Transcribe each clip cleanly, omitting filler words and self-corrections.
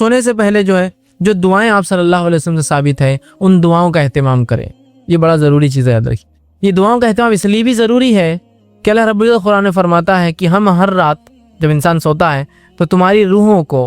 सोने से पहले जो है जो दुआएं आप सल्लल्लाहु अलैहि वसल्लम से साबित है उन दुआओं का एहतमाम करें। ये बड़ा ज़रूरी चीज़ है, याद रखिए। ये दुआओं का एहतमाम इसलिए भी ज़रूरी है कि अल्लाह रब्बुल इज़्ज़त कुरान में फरमाता है कि हम हर रात जब इंसान सोता है तो तुम्हारी रूहों को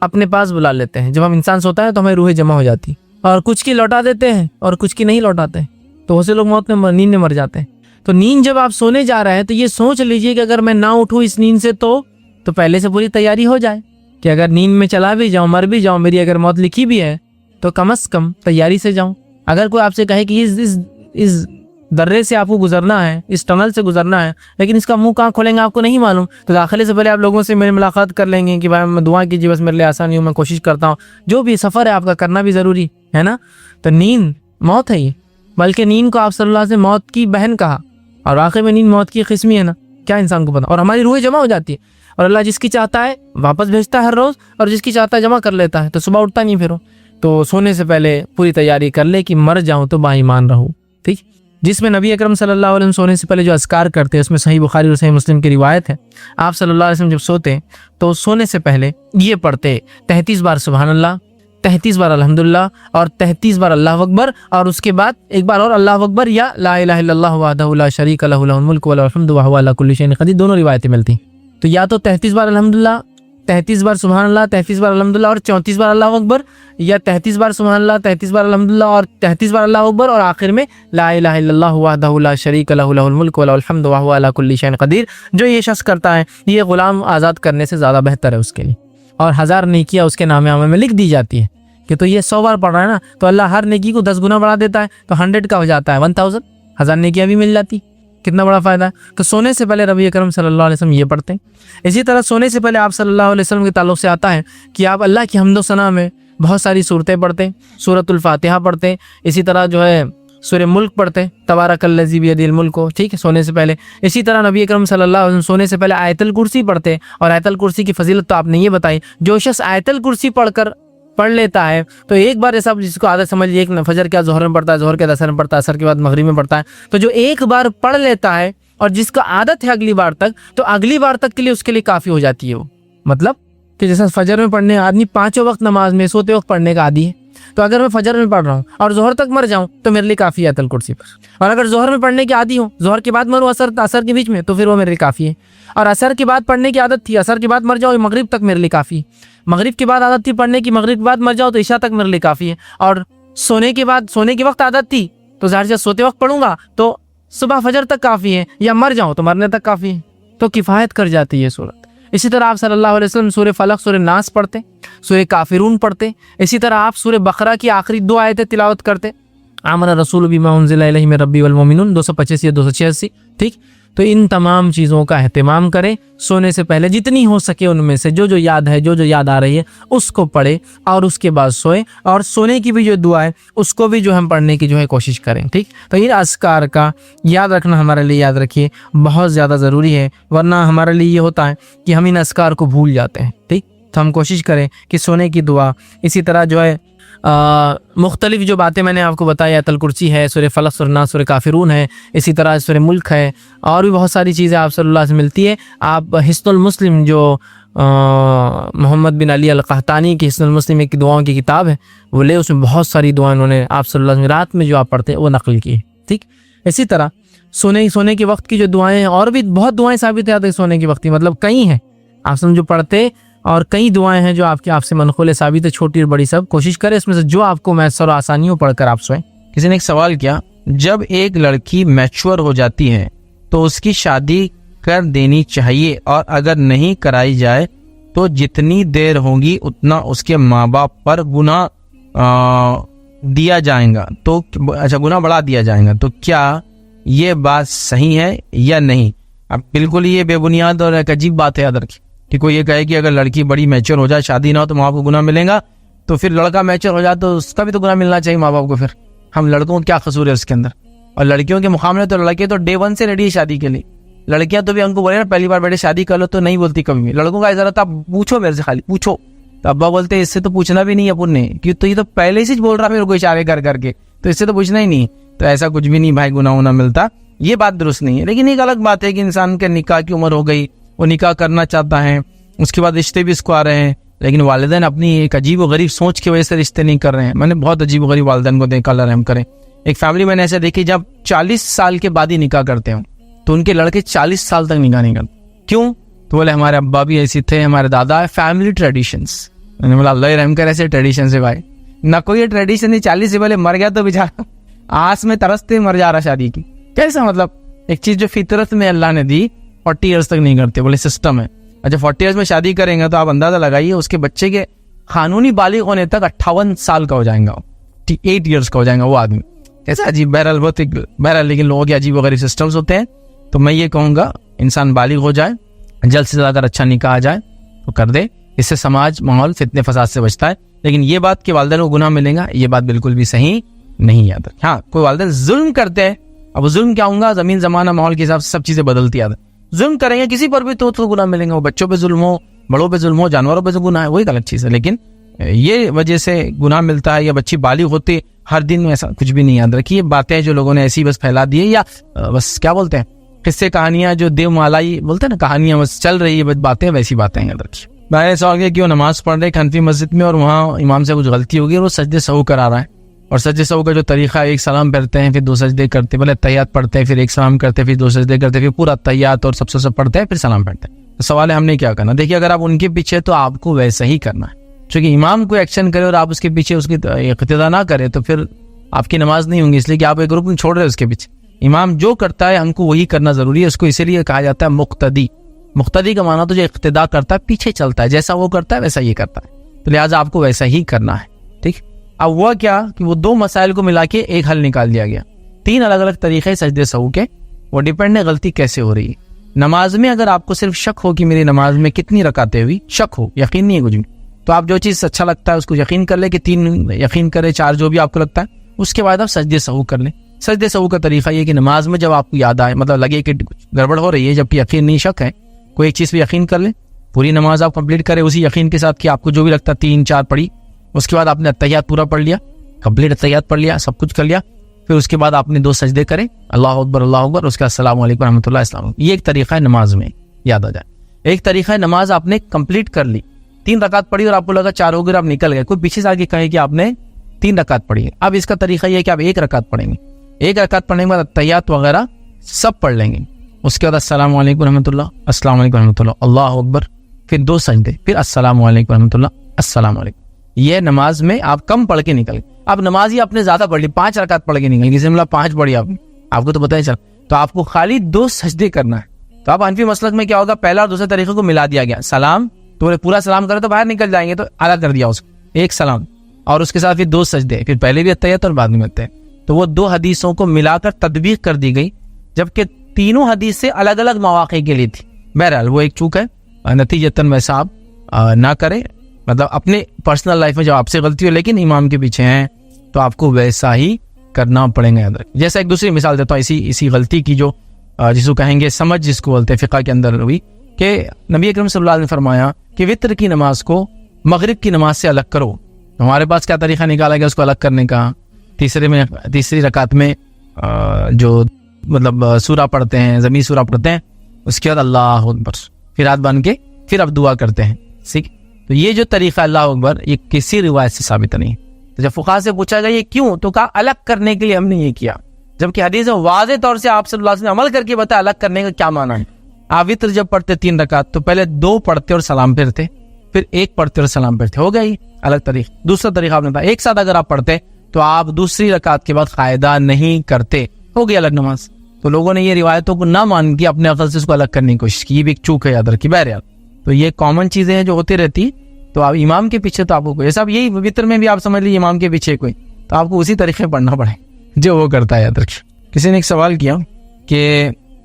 अपने पास बुला लेते हैं। जब हम इंसान सोता है तो हमारी रूहें जमा हो जाती और कुछ की लौटा देते हैं और कुछ की नहीं लौटाते हैं। तो बहुत से लोग मौत में नींद में मर जाते हैं। तो नींद जब आप सोने जा रहे हैं तो ये सोच लीजिए कि अगर मैं ना उठूँ इस नींद से तो पहले से पूरी तैयारी हो जाए कि अगर नींद में चला भी जाऊँ, मर भी जाऊँ, मेरी अगर मौत लिखी भी है तो कम से कम तैयारी से जाऊँ। अगर कोई आपसे कहे कि इस दर्रे से आपको गुजरना है, इस टनल से गुजरना है, लेकिन इसका मुंह कहाँ खोलेंगे आपको नहीं मालूम, तो दाखिले से पहले आप लोगों से मेरी मुलाकात कर लेंगे कि भाई मैं दुआ कीजिए, बस मेरे लिए आसानी हो, मैं कोशिश करता हूँ। जो भी सफ़र है आपका करना भी ज़रूरी है ना। तो नींद मौत है ये, बल्कि नींद को आप सल्लल्लाहु अलैहि वसल्लम ने मौत की बहन कहा और वाकई में नींद मौत की किस्म है ना, क्या इंसान को पता। और हमारी रूहें जमा हो जाती है और अल्लाह जिसकी चाहता है वापस भेजता है हर रोज़ और जिसकी चाहता है जमा कर लेता है, तो सुबह उठता नहीं फिर। तो सोने से पहले पूरी तैयारी कर ले कि मर जाऊँ तो बाईमान रहूँ, ठीक। जिसमें नबी अकरम सल्लल्लाहु अलैहि वसल्लम सोने से पहले जो अस्कार करते हैं उसमें सही बुखारी और सही मुस्लिम की रिवायत है। आप सल्लल्लाहु अलैहि वसल्लम जब सोते तो सोने से पहले ये पढ़ते 33 बार सुभान अल्लाह, 33 बार अल्हम्दुलिल्लाह और 33 बार अल्लाहु अकबर, और उसके बाद एक बार और अल्लाहु अकबर या ला इलाहा इल्लल्लाहु वहदहु ला शरीका लहु लहुल मुल्कु व लहुल हम्दु व हुवा अला कुल्लि शैइन क़दीर, दोनों रिवायतें मिलती। तो या तो 33 बार अल्हम्दुलिल्लाह, 33 बार सुभान अल्लाह, 33 बार अल्हम्दुलिल्लाह और 34 बार अल्लाहु अकबर, या 33 बार सुभान अल्लाह, 33 बार अल्हम्दुलिल्लाह और 33 बार अल्लाहु अकबर, और आखिर में ला इलाहा इल्लल्लाहु वहदहु ला शरीका लहु लहुल मुल्कु व लहुल हम्दु व हुवा अला कुल्लि शैइन क़दीर। जो ये शख्स करता है ये गुलाम आज़ाद करने से ज़्यादा बेहतर है उसके लिए, और 1000 नेकियां उसके नामे में लिख दी जाती है कि तो ये 100 बार पढ़ रहा है ना, तो अल्लाह हर नेकी को 10 गुना बढ़ा देता है, तो 100 का हो जाता है 1000, 1000 नेकियां भी मिल जाती। कितना बड़ा फ़ायदा है। तो सोने से पहले नबी अकरम सल्लल्लाहु अलैहि वसल्लम ये पढ़ते हैं। इसी तरह सोने से पहले आप सल्लल्लाहु अलैहि वसल्लम के ताल्लुक़ से आता है कि आप अल्लाह की हम्दो सना में बहुत सारी सूरतें पढ़ते हैं, सूरतुल फातिहा पढ़ते हैं, इसी तरह जो है सूरह मुल्क पढ़ते हैं, तबारकल्लज़ी बियदिल मुल्क को, ठीक है, सोने से पहले। इसी तरह नबी अकरम सल्लल्लाहु अलैहि वसल्लम सोने से पहले आयतुल कुर्सी पढ़ते हैं, और आयतुल कुर्सी की फजीलत तो आपने ये बताई, जो शख्स आयतुल कुर्सी पढ़ लेता है तो एक बार ऐसा जिसको आदत समझ लीजिए, एक फजर के ज़ोहर में पढ़ता है, ज़ोहर के असर में पढ़ता है, असर के बाद मगरिब में पढ़ता है, तो जो एक बार पढ़ लेता है और जिसका आदत है अगली बार तक, तो अगली बार तक के लिए उसके लिए काफ़ी हो जाती है वो। मतलब कि जैसा फजर में पढ़ने आदमी 5 वक्त नमाज में सोते वक्त पढ़ने का आदी है, तो अगर मैं फजर में पढ़ रहा हूँ और जोहर तक मर जाऊँ तो मेरे लिए काफ़ी है आयतुल कुर्सी पर। और अगर जोहर में पढ़ने की आदी हूँ, जोहर के बाद मरूँ असर के बीच में, तो फिर वो मेरे लिए काफ़ी है। और असर के बाद पढ़ने की आदत थी, असर के बाद मर जाओ मगरिब तक मेरे लिए काफ़ी। मगरिब के बाद आदत थी पढ़ने की, मगरिब के बाद मर जाओ तो इशा तक मेरे लिए काफ़ी है। और सोने के वक्त आदत थी तो ज़ाहिर से सोते वक्त पढ़ूंगा तो सुबह फजर तक काफ़ी है, या मर जाऊँ तो मरने तक काफ़ी है, तो किफ़ायत कर जाती है सूरत। इसी तरह आप सल्लल्लाहु अलैहि वसल्लम सूरह फलक, सूरह नास पढ़ते, सूरह काफिरून पढ़ते। इसी तरह आप सूरह बकरा की आखिरी 2 आयतें तिलावत करते, आमना रसूल बिमा उनज़िला इलैहि मिन रब्बी वल मुमिनून 225 या 286, ठीक। तो इन तमाम चीज़ों का एहतिमाम करें सोने से पहले, जितनी हो सके उनमें से जो याद है, जो याद आ रही है उसको पढ़े और उसके बाद सोए। और सोने की भी जो दुआ है उसको भी जो हम पढ़ने की जो है कोशिश करें, ठीक। तो इन अस्कार का याद रखना हमारे लिए, याद रखिए, बहुत ज़्यादा ज़रूरी है, वरना हमारे लिए ये होता है कि हम इन अस्कार को भूल जाते हैं, ठीक। तो हम कोशिश करें कि सोने की दुआ, इसी तरह जो है मुख्तलिफ जो बातें मैंने आपको बताई, आयतुल कुर्सी है, सूरह फलक, सूरह नास, सूरह काफिरून है, इसी तरह सूरह मुल्क है, और भी बहुत सारी चीज़ें आप सल्लल्लाहु अलैहि वसल्लम से मिलती है। आप हिस्नुल मुस्लिम जो मोहम्मद बिन अली अल कहतानी की हिस्नुल मुस्लिम एक दुआओं की किताब है वो ले, उसमें बहुत सारी दुआएं उन्होंने आप सल्लल्लाहु अलैहि वसल्लम रात में जो आप पढ़ते हैं वो नकल की है, ठीक। इसी तरह सोने के वक्त की जो दुआएं, और भी बहुत दुआएं साबित है सोने के वक्त की, मतलब कई हैं आप सब जो पढ़ते, और कई दुआएं हैं जो आपसे मनक़ूल साबित है, छोटी और बड़ी सब। कोशिश करें इसमें से जो आपको मैसर आसानी हो पढ़कर आप सोएं। किसी ने एक सवाल किया, जब एक लड़की मैच्योर हो जाती है तो उसकी शादी कर देनी चाहिए, और अगर नहीं कराई जाए तो जितनी देर होगी उतना उसके माँ बाप पर गुनाह दिया जाएगा, तो अच्छा गुनाह बढ़ा दिया जाएगा, तो क्या ये बात सही है या नहीं? अब बिल्कुल ये बेबुनियाद और एक अजीब बात है, याद रखिए कि कोई ये कहे कि अगर लड़की बड़ी मैच्योर हो जाए, शादी ना हो तो माँ बाप को गुनाह मिलेगा, तो फिर लड़का मैच्योर हो जाए तो उसका भी तो गुनाह मिलना चाहिए माँ बाप को। फिर हम लड़कों को क्या कसूर है उसके अंदर? और लड़कियों के मुकाबले तो लड़के तो डे 1 से रेडी है शादी के लिए। लड़कियां तो भी हमको बोले ना पहली बार बेटे शादी कर लो, तो नहीं बोलती कभी भी। लड़कों का ऐसा था, पूछो मेरे से, खाली पूछो, तो अब्बा बोलते इससे तो पूछना भी नहीं अपन ने, क्यों, तो ये तो पहले से बोल रहा मेरे को इशारे कर करके, तो इससे तो पूछना ही नहीं। तो ऐसा कुछ भी नहीं भाई, गुनाह होना मिलता, ये बात दुरुस्त नहीं है। लेकिन एक अलग बात है कि इंसान के निकाह की उम्र हो गई, वो निकाह करना चाहता है, उसके बाद रिश्ते भी इसको आ रहे हैं, लेकिन वालिदैन अपनी एक अजीब व गरीब सोच की वजह से रिश्ते नहीं कर रहे हैं। मैंने बहुत अजीब व गरीब वालिदैन को देखा, अल्लाह रहम करे। एक फैमिली मैंने ऐसे देखी जब 40 साल के बाद ही निकाह करते हो तो उनके लड़के 40 साल तक निकाह नहीं करते। क्यों? तो बोले हमारे अब्बा भी ऐसी थे, हमारे दादा, फैमिली ट्रेडिशंस। मैंने बोला अल्लाह रहम करे ऐसे ट्रेडिशन से भाई, ना कोई ट्रेडिशन नहीं। 40 से पहले मर गया तो बेचारा आस में तरसते मर जा रहा शादी की। कैसा मतलब एक चीज जो फितरत में अल्लाह ने दी 40 ईयर्स तक नहीं करते, बोले सिस्टम है। अच्छा 40 ईयर्स में शादी करेंगे तो आप अंदाजा लगाइए उसके बच्चे के कानूनी बालिग होने तक 58 साल का हो जाएगा, 8 ईयर्स का हो जाएगा वो आदमी। कैसा अजीब। बहरहाल बहुत बहरहाल, लेकिन लोगों के अजीब वगैरह सिस्टम्स होते हैं। तो मैं ये कहूँगा इंसान बालिग हो जाए, जल्द से ज्यादा अच्छा निकाह आ जाए तो कर दे, इससे समाज माहौल फितने फसाद से बचता है। लेकिन ये बात कि वालिदैन को गुनाह मिलेगा, ये बात बिल्कुल भी सही नहीं आता। हाँ कोई वालिदैन जुल्म करते हैं, अब जुल्म क्या होगा, जमीन जमाना माहौल के हिसाब से सब चीजें बदलती आती। जुल्म करेंगे किसी पर भी तो गुनाह मिलेंगे, वो बच्चों पे जुल्म हो, बड़ों पे जुल्म हो, जानवरों पे गुनाह है, वही गलत चीज है। लेकिन ये वजह से गुनाह मिलता है या बच्ची बालिग होती हर दिन में, ऐसा कुछ भी नहीं। याद रखिए बातें जो लोगों ने ऐसी बस फैला दी है, या बस क्या बोलते हैं किस्से कहानियां जो देवमालाई बोलते हैं ना, कहानियां बस चल रही है, बस बातें वैसी बातें। याद रखिए मैंने सवाल किया कि वो नमाज पढ़ रहे हनफी मस्जिद में और वहाँ इमाम से कुछ गलती होगी और वो सजदे सहू करा रहा है, और सजदे सहू का जो तरीका है, एक सलाम पढ़ते हैं फिर 2 सजदे करते, पहले तहियात पढ़ते हैं फिर एक सलाम करते हैं फिर 2 सजदे करते हैं फिर पूरा तहियात और सबसे सब पढ़ते हैं फिर सलाम पढ़ते हैं। तो सवाल है हमने क्या करना। देखिए अगर आप उनके पीछे तो आपको वैसा ही करना है, क्योंकि इमाम कोई एक्शन करे और आप उसके पीछे उसकी इक्तिदा ना करे तो फिर आपकी नमाज नहीं होंगी, इसलिए कि आप एक रुकन छोड़ रहे हो उसके पीछे। इमाम जो करता है हमको वही करना जरूरी है, उसको इसीलिए कहा जाता है मुक्तदी। मुक्तदी का माना तो जो इक्तिदा करता है, पीछे चलता है, जैसा वो करता है वैसा ये करता है, तो लिहाजा आपको वैसा ही करना है। ठीक। अब हुआ क्या कि वो 2 मसाइल को मिला के एक हल निकाल दिया गया। 3 अलग अलग तरीके सजदे सहू के, वो डिपेंड है गलती कैसे हो रही है। नमाज में अगर आपको सिर्फ शक हो कि मेरी नमाज में कितनी रकातें हुई, शक हो, यकीन नहीं है कुछ भी, तो आप जो चीज अच्छा लगता है उसको यकीन कर ले कि 3 यकीन करे, 4 जो भी आपको लगता है, उसके बाद आप सजदे सहू कर लें। सजदे सहू का तरीका ये कि नमाज में जब आपको याद आए, मतलब लगे कि गड़बड़ हो रही है जबकि यकीन नहीं शक है, कोई एक चीज पे यकीन कर ले, पूरी नमाज आप कंप्लीट करें उसी यकीन के साथ कि आपको जो भी लगता है 3-4 पढ़ी, उसके बाद आपने अत्तहियात पूरा पढ़ लिया, कंप्लीट अत्तहियात पढ़ लिया, सब कुछ कर लिया, फिर उसके बाद आपने 2 सजदे करें, अल्लाह अकबर, उसके अस्सलाम वालेकुम रहमतुल्लाह अस्सलाम। ये एक तरीका है नमाज में, याद आ जाए। एक तरीका है नमाज आपने कंप्लीट कर ली, 3 रकात पढ़ी और आपको लगा 4 हो गए, आप निकल गए, कोई पीछे से आके कहे कि आपने 3 रकात पढ़ी है। अब इसका तरीका यह है कि आप 1 रकात पढ़ेंगे, 1 रकात पढ़ने के बाद अत्तहियात वगैरह सब पढ़ लेंगे, उसके बाद अस्सलाम वालेकुम रहमतुल्लाह, अस्सलाम वालेकुम रहमतुल्लाह, अल्लाह अकबर, फिर 2 सजदे, फिर अस्सलाम वालेकुम रहमतुल्लाह, अस्सलाम वालेकुम। ये नमाज में आप कम पढ़ के निकल गए। अब नमाज ही आपने ज्यादा पढ़ ली, 5 रकात पढ़ के निकल, किसी मतलब 5 पढ़ी आपको तो पता ही चल, तो आपको खाली 2 सजदे करना है। तो अब हनफी मसलक में क्या होगा, पहला और दूसरे तरीके को मिला दिया गया। सलाम तो पूरा सलाम करे तो बाहर निकल जाएंगे, तो अलग कर दिया उसको, 1 सलाम और उसके साथ फिर 2 सजदे, फिर पहले भी अत्तहियात और बाद में अत्तहियात। तो वो 2 हदीसों को मिलाकर तदबीक कर दी गई, जबकि तीनों हदीस से अलग अलग मौके के लिए थी। बहरहाल वो एक चूक है, नतीजतन वैसा आप ना करें, मतलब अपने पर्सनल लाइफ में जब आपसे गलती हो लेकिन इमाम के पीछे हैं तो आपको वैसा ही करना पड़ेगा। याद रखें। जैसा एक दूसरी मिसाल देता हूँ इसी गलती की, जो जिसको कहेंगे समझ, जिसको बोलते हैं फिक़ह के अंदर हुई, कि नबी अकरम सल्लल्लाहु अलैहि वसल्लम ने फरमाया कि वित्र की नमाज को मगरिब की नमाज से अलग करो। हमारे पास क्या तरीका निकाला गया उसको अलग करने का, तीसरी रकात में जो मतलब सूरा पढ़ते हैं, ज़मीन सूरा पढ़ते हैं, उसके बाद अल्लाह अकबर, फिर हाथ बांध के फिर अब दुआ करते हैं। ठीक। तो ये जो तरीका अल्लाह अकबर, ये किसी रिवायत से साबित नहीं। तो जब फुक़हा से पूछा गया ये क्यों, तो कहा अलग करने के लिए हमने ये किया, जबकि हदीस में वाज़ेह तौर से आप सल्लल्लाहु अलैहि वसल्लम अमल करके बताया अलग करने का क्या माना है। आप वित्र जब पढ़ते 3 रकात तो पहले 2 पढ़ते और सलाम फिरते, फिर 1 पढ़ते और सलाम फिरते, हो गया ये अलग तरीका। दूसरा तरीका आपने बताया एक साथ अगर आप पढ़ते तो आप दूसरी रकात के बाद कायदा नहीं करते, हो गई अलग नमाज। तो लोगों ने ये रिवायतों को ना मान के अपने अकल से इसको अलग करने की कोशिश की, ये भी एक चूक है, याद रखिए। बहरहाल तो ये कॉमन चीजें हैं जो होती रहती, तो आप इमाम के पीछे तो आपको कोई ऐसा, यही वित्र में भी आप समझ लीजिए इमाम के पीछे कोई, तो आपको उसी तरीके से पढ़ना पड़े जो वो करता है। याद रखिए। किसी ने एक सवाल किया कि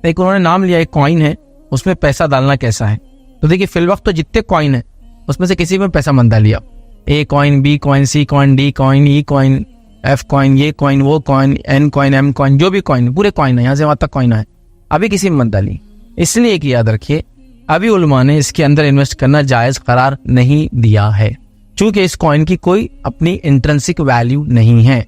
एक उन्होंने नाम लिया, एक कॉइन है उसमें पैसा डालना कैसा है। तो देखिए फिल वक्त तो जितने कॉइन है उसमें से किसी में पैसा मत डालिए आप, A coin, B coin, C coin, D coin, E coin, F coin, ये कॉइन, वो coin, N coin, M coin, जो भी कॉइन, पूरे कॉइन है, यहाँ से वहां तक कॉइन है, अभी किसी में मत डालिए। इसलिए कि याद रखिए अभी उलमा ने इसके अंदर इन्वेस्ट करना जायज करार नहीं दिया है, चूंकि इस कॉइन की कोई अपनी इंट्रिंसिक वैल्यू नहीं है।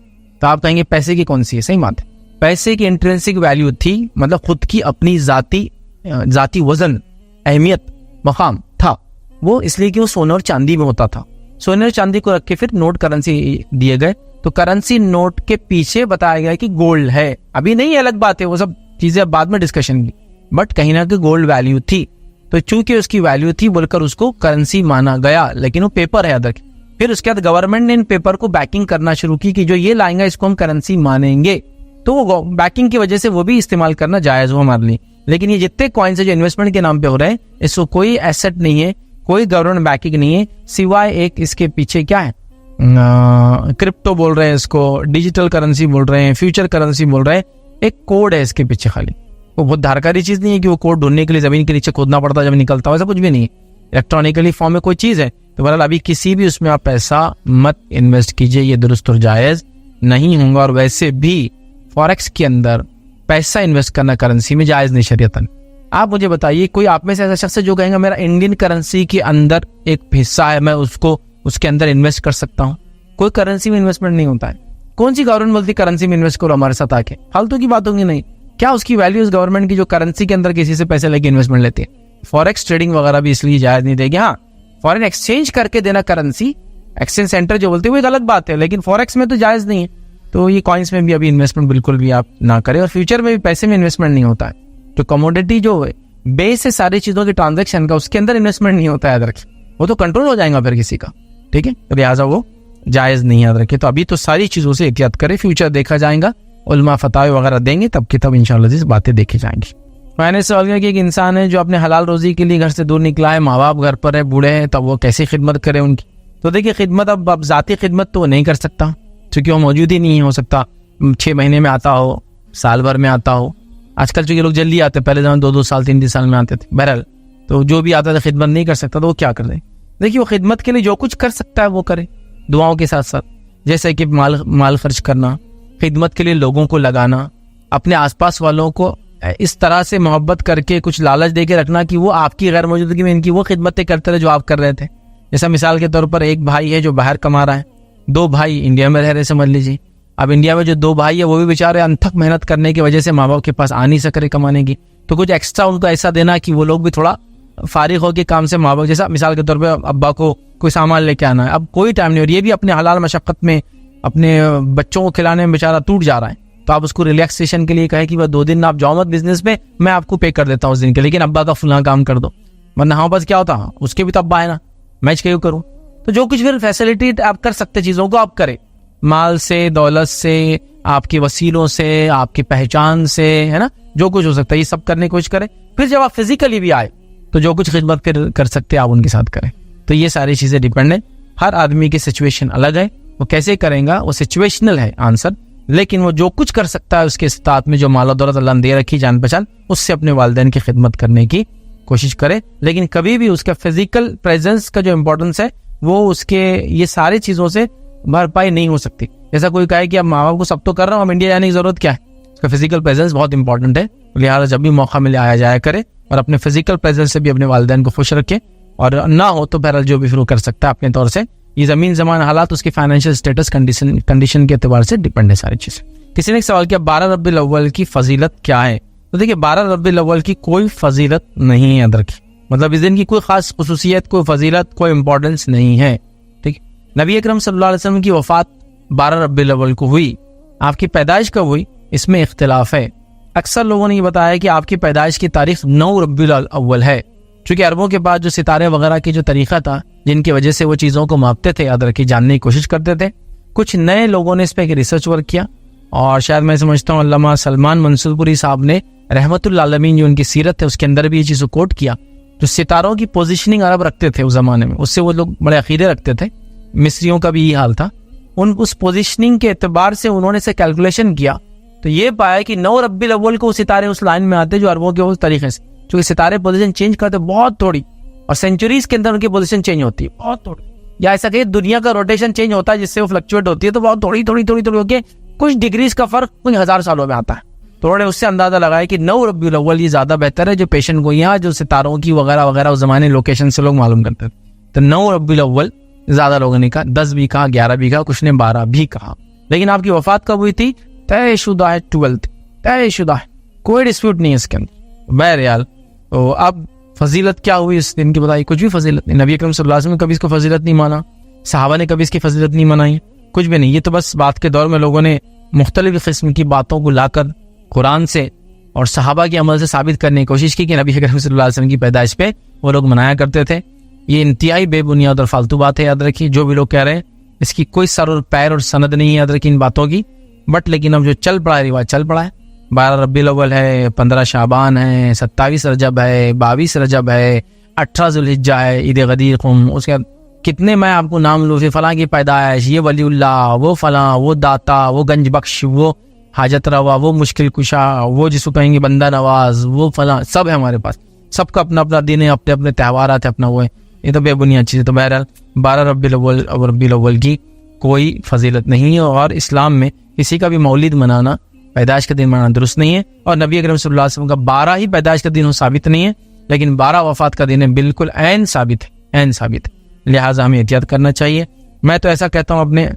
तो आप कहेंगे पैसे की कौन सी है, सही बात है, पैसे की इंट्रिंसिक वैल्यू थी, मतलब खुद की अपनी जाती वजन, अहमियत, मकाम था, वो इसलिए कि वो सोने और चांदी में होता था। सोने और चांदी को रख के फिर नोट करेंसी दिए गए। तो करेंसी नोट के पीछे बताया गया कि गोल्ड है। अभी नहीं, अलग बात है, वो सब चीजें अब बाद में डिस्कशन की, बट कहीं ना कहीं गोल्ड वैल्यू थी। तो चूंकि उसकी वैल्यू थी बोलकर उसको करेंसी माना गया, लेकिन वो पेपर है अदर। फिर उसके बाद गवर्नमेंट ने इन पेपर को बैकिंग करना शुरू की कि जो ये लाएंगे इसको हम करेंसी मानेंगे। तो वो बैकिंग की वजह से वो भी इस्तेमाल करना जायज हो हमारे लिए। लेकिन ये जितने कॉइन्स है जो इन्वेस्टमेंट के नाम पे हो रहे हैं, इसको कोई एसेट नहीं है, कोई गवर्नमेंट बैकिंग नहीं है, सिवाय एक इसके पीछे क्या है, क्रिप्टो बोल रहे हैं इसको, डिजिटल करेंसी बोल रहे हैं, फ्यूचर करेंसी बोल रहे हैं, एक कोड है इसके पीछे खाली। वो बहुत धारकारी चीज नहीं है कि वो कोड ढूंढने के लिए जमीन के नीचे खोदना पड़ता है जब निकलता है, ऐसा कुछ भी नहीं है। इलेक्ट्रॉनिकली फॉर्म में कोई चीज है। तो बहरहाल अभी किसी भी उसमें आप पैसा मत इन्वेस्ट कीजिए, ये दुरुस्त और जायज नहीं होगा। और वैसे भी फॉरेक्स के अंदर पैसा इन्वेस्ट करना करेंसी में जायज नहीं शरीयतन। आप मुझे बताइए, कोई आप में से ऐसा शख्स है जो कहेंगे मेरा इंडियन करेंसी के अंदर एक हिस्सा है, मैं उसको उसके अंदर इन्वेस्ट कर सकता हूँ? कोई करेंसी में इन्वेस्टमेंट नहीं होता है। कौन सी गवर्नमेंट बोलती करेंसी में इन्वेस्ट करो हमारे साथ आके? फालतू की बात होगी नहीं। क्या उसकी वैल्यू इस गवर्नमेंट की जो करेंसी के अंदर किसी से पैसे लेके इन्वेस्टमेंट लेती है? फॉरेक्स ट्रेडिंग वगैरह भी इसलिए जायज नहीं देगी। हाँ, फॉरेन एक्सचेंज करके देना करेंसी, एक्सचेंज सेंटर जो बोलते हैं वो एक अलग बात है, लेकिन फॉरेक्स में तो जायज नहीं है। तो ये कॉइन्स में भी अभी इन्वेस्टमेंट बिल्कुल भी आप ना करें। और फ्यूचर में भी पैसे में इन्वेस्टमेंट नहीं होता है। तो कमोडिटी जो है बेस है सारी चीजों के ट्रांजेक्शन का, उसके अंदर इन्वेस्टमेंट नहीं होता है, याद रखिए। वो तो कंट्रोल हो जाएगा फिर किसी का, ठीक है। तो लिहाजा वो जायज नहीं, याद रखिए। तो अभी तो सारी चीजों से एहतियात करें, फ्यूचर देखा जाएगा, उलमा फतावे वगैरह देंगे तब की तब इंशाल्लाह बातें देखी जाएंगी। मैंने सवाल किया कि एक इंसान है जो अपने हलाल रोजी के लिए घर से दूर निकला है, माँ बाप घर पर है, बूढ़े हैं, तब वो कैसे खिदमत करे उनकी? तो देखिए, खिदमत अब जाती खिदमत तो वो नहीं कर सकता, क्योंकि वो मौजूद ही नहीं हो सकता। 6 महीने में आता हो, साल भर में आता हो। आजकल चूंकि लोग जल्दी आते, पहले जमाने 2-2 साल 3-3 साल में आते थे। बहरहाल तो जो भी आता था खिदमत नहीं कर सकता, तो वो क्या कर दे? देखिए, वो खिदमत के लिए जो कुछ कर सकता है वो करे, दुआओं के साथ साथ, जैसे कि माल खर्च करना, खिदमत के लिए लोगों को लगाना, अपने आसपास वालों को इस तरह से मोहब्बत करके कुछ लालच दे के रखना कि वो आपकी गैर मौजूदगी में इनकी वो खिदमतें करते रहे जो आप कर रहे थे। जैसा मिसाल के तौर पर एक भाई है जो बाहर कमा रहा है, 2 भाई इंडिया में रह रहे, समझ लीजिए। अब इंडिया में जो 2 भाई है वो भी बेचारे अनथक मेहनत करने की वजह से माँ बाप के पास आ नहीं सक रहे कमाने की, तो कुछ एक्स्ट्रा उनको ऐसा देना कि वो लोग भी थोड़ा फारिग हो के काम से, माँ बाप जैसा मिसाल के तौर पर अब्बा को कोई सामान लेके आना है, अब कोई टाइम नहीं, और ये भी अपने हलाल मशक्कत में अपने बच्चों को खिलाने में बेचारा टूट जा रहा है, तो आप उसको रिलैक्सेशन के लिए कहे कि 2 दिन आप जाओ मत बिजनेस में, मैं आपको पे कर देता हूँ उस दिन के, लेकिन अब्बा का फुला काम कर दो। वरना हाँ बस क्या होता, उसके भी तो अब्बा है ना, मैच क्यों करूँ? तो जो कुछ फिर फैसिलिटी आप कर सकते चीजों को आप करें, माल से, दौलत से, आपके वसीलों से, आपकी पहचान से, है ना, जो कुछ हो सकता है ये सब करने की कोशिश करें। फिर जब आप फिजिकली भी आए तो जो कुछ खिदमत कर सकते हैं आप उनके साथ करें। तो ये सारी चीजें डिपेंड है, हर आदमी की सिचुएशन अलग है, वो कैसे करेगा वो सिचुएशनल है आंसर। लेकिन वो जो कुछ कर सकता है उसके साथ में जो माल दौलत अल्लाह ने दे रखी, जान पहचान, उससे अपने वालिदैन की खिदमत करने की कोशिश करे। लेकिन कभी भी उसका फिजिकल प्रेजेंस का जो इम्पोर्टेंस है वो उसके ये सारी चीजों से भरपाई नहीं हो सकती। जैसा कोई कहे कि अब माँ बाप को सब तो कर रहा हूँ, अब इंडिया जाने की जरूरत क्या है? उसका फिजिकल प्रेजेंस बहुत इंपॉर्टेंट है। लिहाजा जब भी मौका मिले आया जाया करे और अपने फिजिकल प्रेजेंस से भी अपने वालिदैन को खुश रखे, और ना हो तो बहरहाल जो भी शुरू कर सकता है अपने तौर से। ये जमीन जमान हालात उसकी फाइनेंशियल स्टेटस कंडीशन के एतबार से डिपेंड है सारी चीजें। किसी ने एक सवाल किया 12 रबीउल अव्वल की फजीलत क्या है? तो देखिए, 12 रबीउल अव्वल की कोई फजीलत नहीं है, याद रखिए। मतलब इस दिन की कोई खास खुसूसियत, कोई फजीलत, कोई इंपॉर्टेंस नहीं है, ठीक। नबी अकरम सल्लल्लाहु अलैहि वसल्लम की वफात 12 रबीउल अव्वल को हुई। आपकी पैदाइश कब हुई इसमें इख्तिलाफ है। अक्सर लोगों ने ये बताया कि आपकी पैदाइश की तारीख 9 रबीउल अव्वल है, क्योंकि अरबों के पास जो सितारे वगैरह की जो तरीका था, जिनकी वजह से वो चीज़ों को मापते थे, याद रखिए, जानने की कोशिश करते थे। कुछ नए लोगों ने इस पर एक रिसर्च वर्क किया, और शायद मैं समझता हूँ अल्लामा सलमान मंसूरपुरी साहब ने रहमतुल आलमीन जो उनकी सीरत है उसके अंदर भी ये चीज़ को कोट किया। जो सितारों की पोजिशनिंग अरब रखते थे उस जमाने में, उससे वो लोग बड़े अकीदे रखते थे। मिस्रियों का भी यही हाल था। उस पोजिशनिंग के एतबार से उन्होंने से कैलकुलेशन किया तो ये पाया कि 9 रबीउल अव्वल को सितारे उस लाइन में आते जो अरबों के उस तरीके से, क्योंकि सितारे पोजीशन चेंज करते बहुत थोड़ी, और सेंचुरीज के अंदर उनकी पोजीशन चेंज होती है बहुत थोड़ी, या ऐसा कहिए दुनिया का रोटेशन चेंज होता है जिससे वो फ्लक्चुएट होती है, तो बहुत थोड़ी होके कुछ डिग्रीज का फर्क कुछ 1000 सालों में आता है। तो उन्होंने उससे अंदाजा लगाया कि 9 रबीउल अव्वल ये ज्यादा बेहतर है, जो पेशेंट को यहाँ जो सितारों की वगैरह वगैरह उस जमाने लोकेशन से लोग मालूम करते थे। तो 9 रबीउल अव्वल ज्यादा लोगों ने कहा, 10 भी कहा, 11 भी कहा, कुछ ने 12 भी कहा। लेकिन आपकी वफात कब हुई थी? तयशुदा है, 12th तयशुदा है, कोई डिस्प्यूट नहीं है इसके अंदर। बहरहाल तो अब फजीलत क्या हुई इस दिन की बताइए? कुछ भी फजीलत नहीं। नबी अकरम सल्लल्लाहु अलैहि वसल्लम ने कभी इसको फजीलत नहीं माना, सहाबा ने कभी इसकी फजीलत नहीं मनाई, कुछ भी नहीं। ये तो बस बात के दौर में लोगों ने मुख्तलिफ किस्म की बातों को लाकर कुरान से और सहाबा के अमल से साबित करने की कोशिश की कि नबी अकरम सल्लल्लाहु अलैहि वसल्लम की पैदाइश पे वो लोग मनाया करते थे। ये इंतहाई बेबुनियाद और फालतू बात है, याद रखिए। जो भी लोग कह रहे हैं इसकी कोई सर और पैर और सनद नहीं है, याद रखिए इन बातों की। बट लेकिन अब जो चल पड़ा है रिवाज चल पड़ा है। 12 रबीउल अव्वल है, 15 शाबान है, 27 रजब है, 22 रजब है, 18 जुल्हिज्जा है, ईद गदीर कुम, उसके बाद कितने मैं आपको नाम लूँ, फिर फलां की पैदाइश, ये वलीउल्लाह, वो फलां, वो दाता, वो गंज बख्श, वो हाजत रवा, वो मुश्किल कुशा, वो जिसको कहेंगे बंदा नवाज, वो फलां, सब है हमारे पास। सबका अपना अपना दिन है, अपने अपने त्यौहारात है, अपना वो है। ये तो बेबुनियाद चीज़ है। तो बहरहाल 12 रबीउल अव्वल की कोई फजीलत नहीं है और इस्लाम में किसी का भी मौलिद मनाना, पैदाइश का दिन मनाना दुरुस्त नहीं है। और नबी अकरम सल्लल्लाहु अलैहि वसल्लम का 12 ही पैदाइश का दिन हो साबित नहीं है, लेकिन 12 वफात का दिन है, बिल्कुल ऐन साबित है, ऐन साबित है। लिहाजा हमें एहतियात करना चाहिए। मैं तो ऐसा कहता हूँ अपने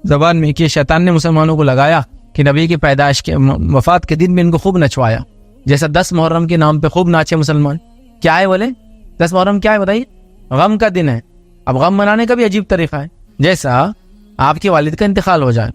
ज़बान में कि शैतान ने मुसलमानों को लगाया कि नबी की पैदाइश के वफात के दिन में इनको खूब नचवाया। जैसा 10 मुहर्रम के नाम पे खूब नाचे मुसलमान। क्या है बोले? 10 मुहर्रम क्या है बताइए? गम का दिन है। अब गम मनाने का भी अजीब तरीका है। जैसा आपके वालिद का इंतकाल हो जाए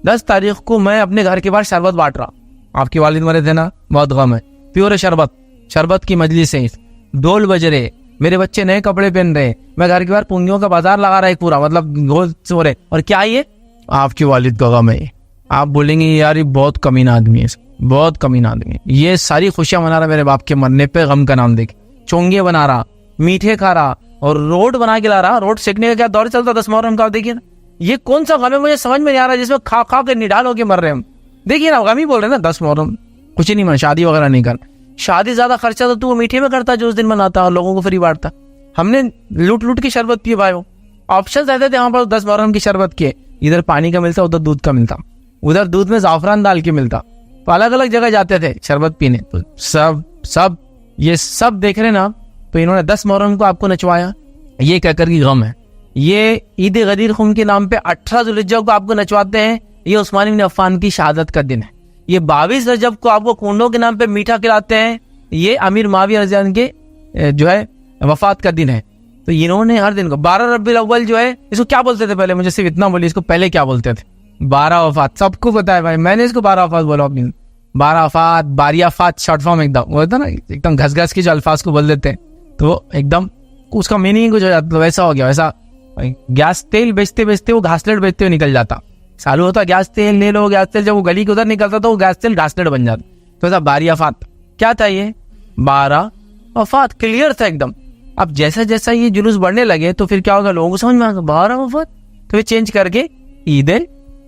10 तारीख को मैं अपने घर के बाहर शरबत बांट रहा, आपके वालिद मरे थे ना, बहुत गम है, प्योर शरबत की मजलिस है, ढोल बज रहे, मेरे बच्चे नए कपड़े पहन रहे, मैं घर के बाहर पुंगियों का बाजार लगा रहा है पूरा, मतलब गोल सो रहे, और क्या ये आपके वालिद का गम है। आप बोलेंगे यार ये बहुत कमीना आदमी है, बहुत कमीना आदमी है, ये सारी खुशियां मना रहा मेरे बाप के मरने पे, गम का नाम देके चोंगे बना रहा, मीठे खा रहा और रोड बना के ला रहा। रोड सेकने का क्या दौर चलता 10 मुहर्रम का, देखिए ना ये कौन सा गम है, मुझे समझ में नहीं आ रहा, जिसमें खा खा के निडाल होके मर रहे हम। देखिए ना गम ही बोल रहे हैं ना 10 मुहर्रम, कुछ ही नहीं मन, शादी वगैरह नहीं कर, शादी ज्यादा खर्चा तो तू मीठे में करता जो उस दिन मनाता और लोगों को फ्री बांटता। हमने लूट के शरबत पिए भाई, ऑप्शन रहते थे हमारे पास 10 मुहर्रम की शरबत के, इधर पानी का मिलता, उधर दूध का मिलता, उधर दूध में जाफरान डाल के मिलता, तो अलग अलग जगह जाते थे शरबत पीने। तो सब ये सब देख रहे ना, तो इन्होंने 10 मुहर्रम को आपको नचवाया, ये कहकर की गम है। ये ईद गदीर खुम के नाम पे 18 जुल्हिज्जा को आपको नचवाते हैं, ये उस्मान इब्न अफ़्फ़ान की शहादत का दिन है। ये 22 रजब को आपको कुंडों के नाम पे मीठा खिलाते हैं, ये अमीर माविया रज़ियल्लाहु अन्हु के जो है वफात का दिन है। तो इन्होंने हर दिन को 12 रबीउल अव्वल जो है, इसको क्या बोलते थे पहले, मुझे सिर्फ इतना बोलिए, इसको पहले क्या बोलते थे? 12 वफात, सबको पता है भाई, मैंने इसको 12 वफात बोला अपनी, 12 वफात, बारियाफात, शॉर्ट फॉर्म एकदम वो होता ना, एकदम घस के जो अल्फाज को बोल देते हैं, तो एकदम उसका मीनिंग कुछ हो जाता, वैसा हो गया। वैसा गैस तेल बेचते वो घासलेट बेचते हुए निकल जाता, चालू होता गैस तेल ले लो, गैस तेल, जब वो गली के उधर निकलता तो वो गैस तेल घासलेट बन जाता। तो ऐसा बारियाफात क्या था, ये 12 वफात क्लियर था एकदम। अब जैसा जैसा ये जुलूस बढ़ने लगे तो फिर क्या होगा, लोगों को समझ में आ गया 12 वफात, तो ये चेंज करके ईद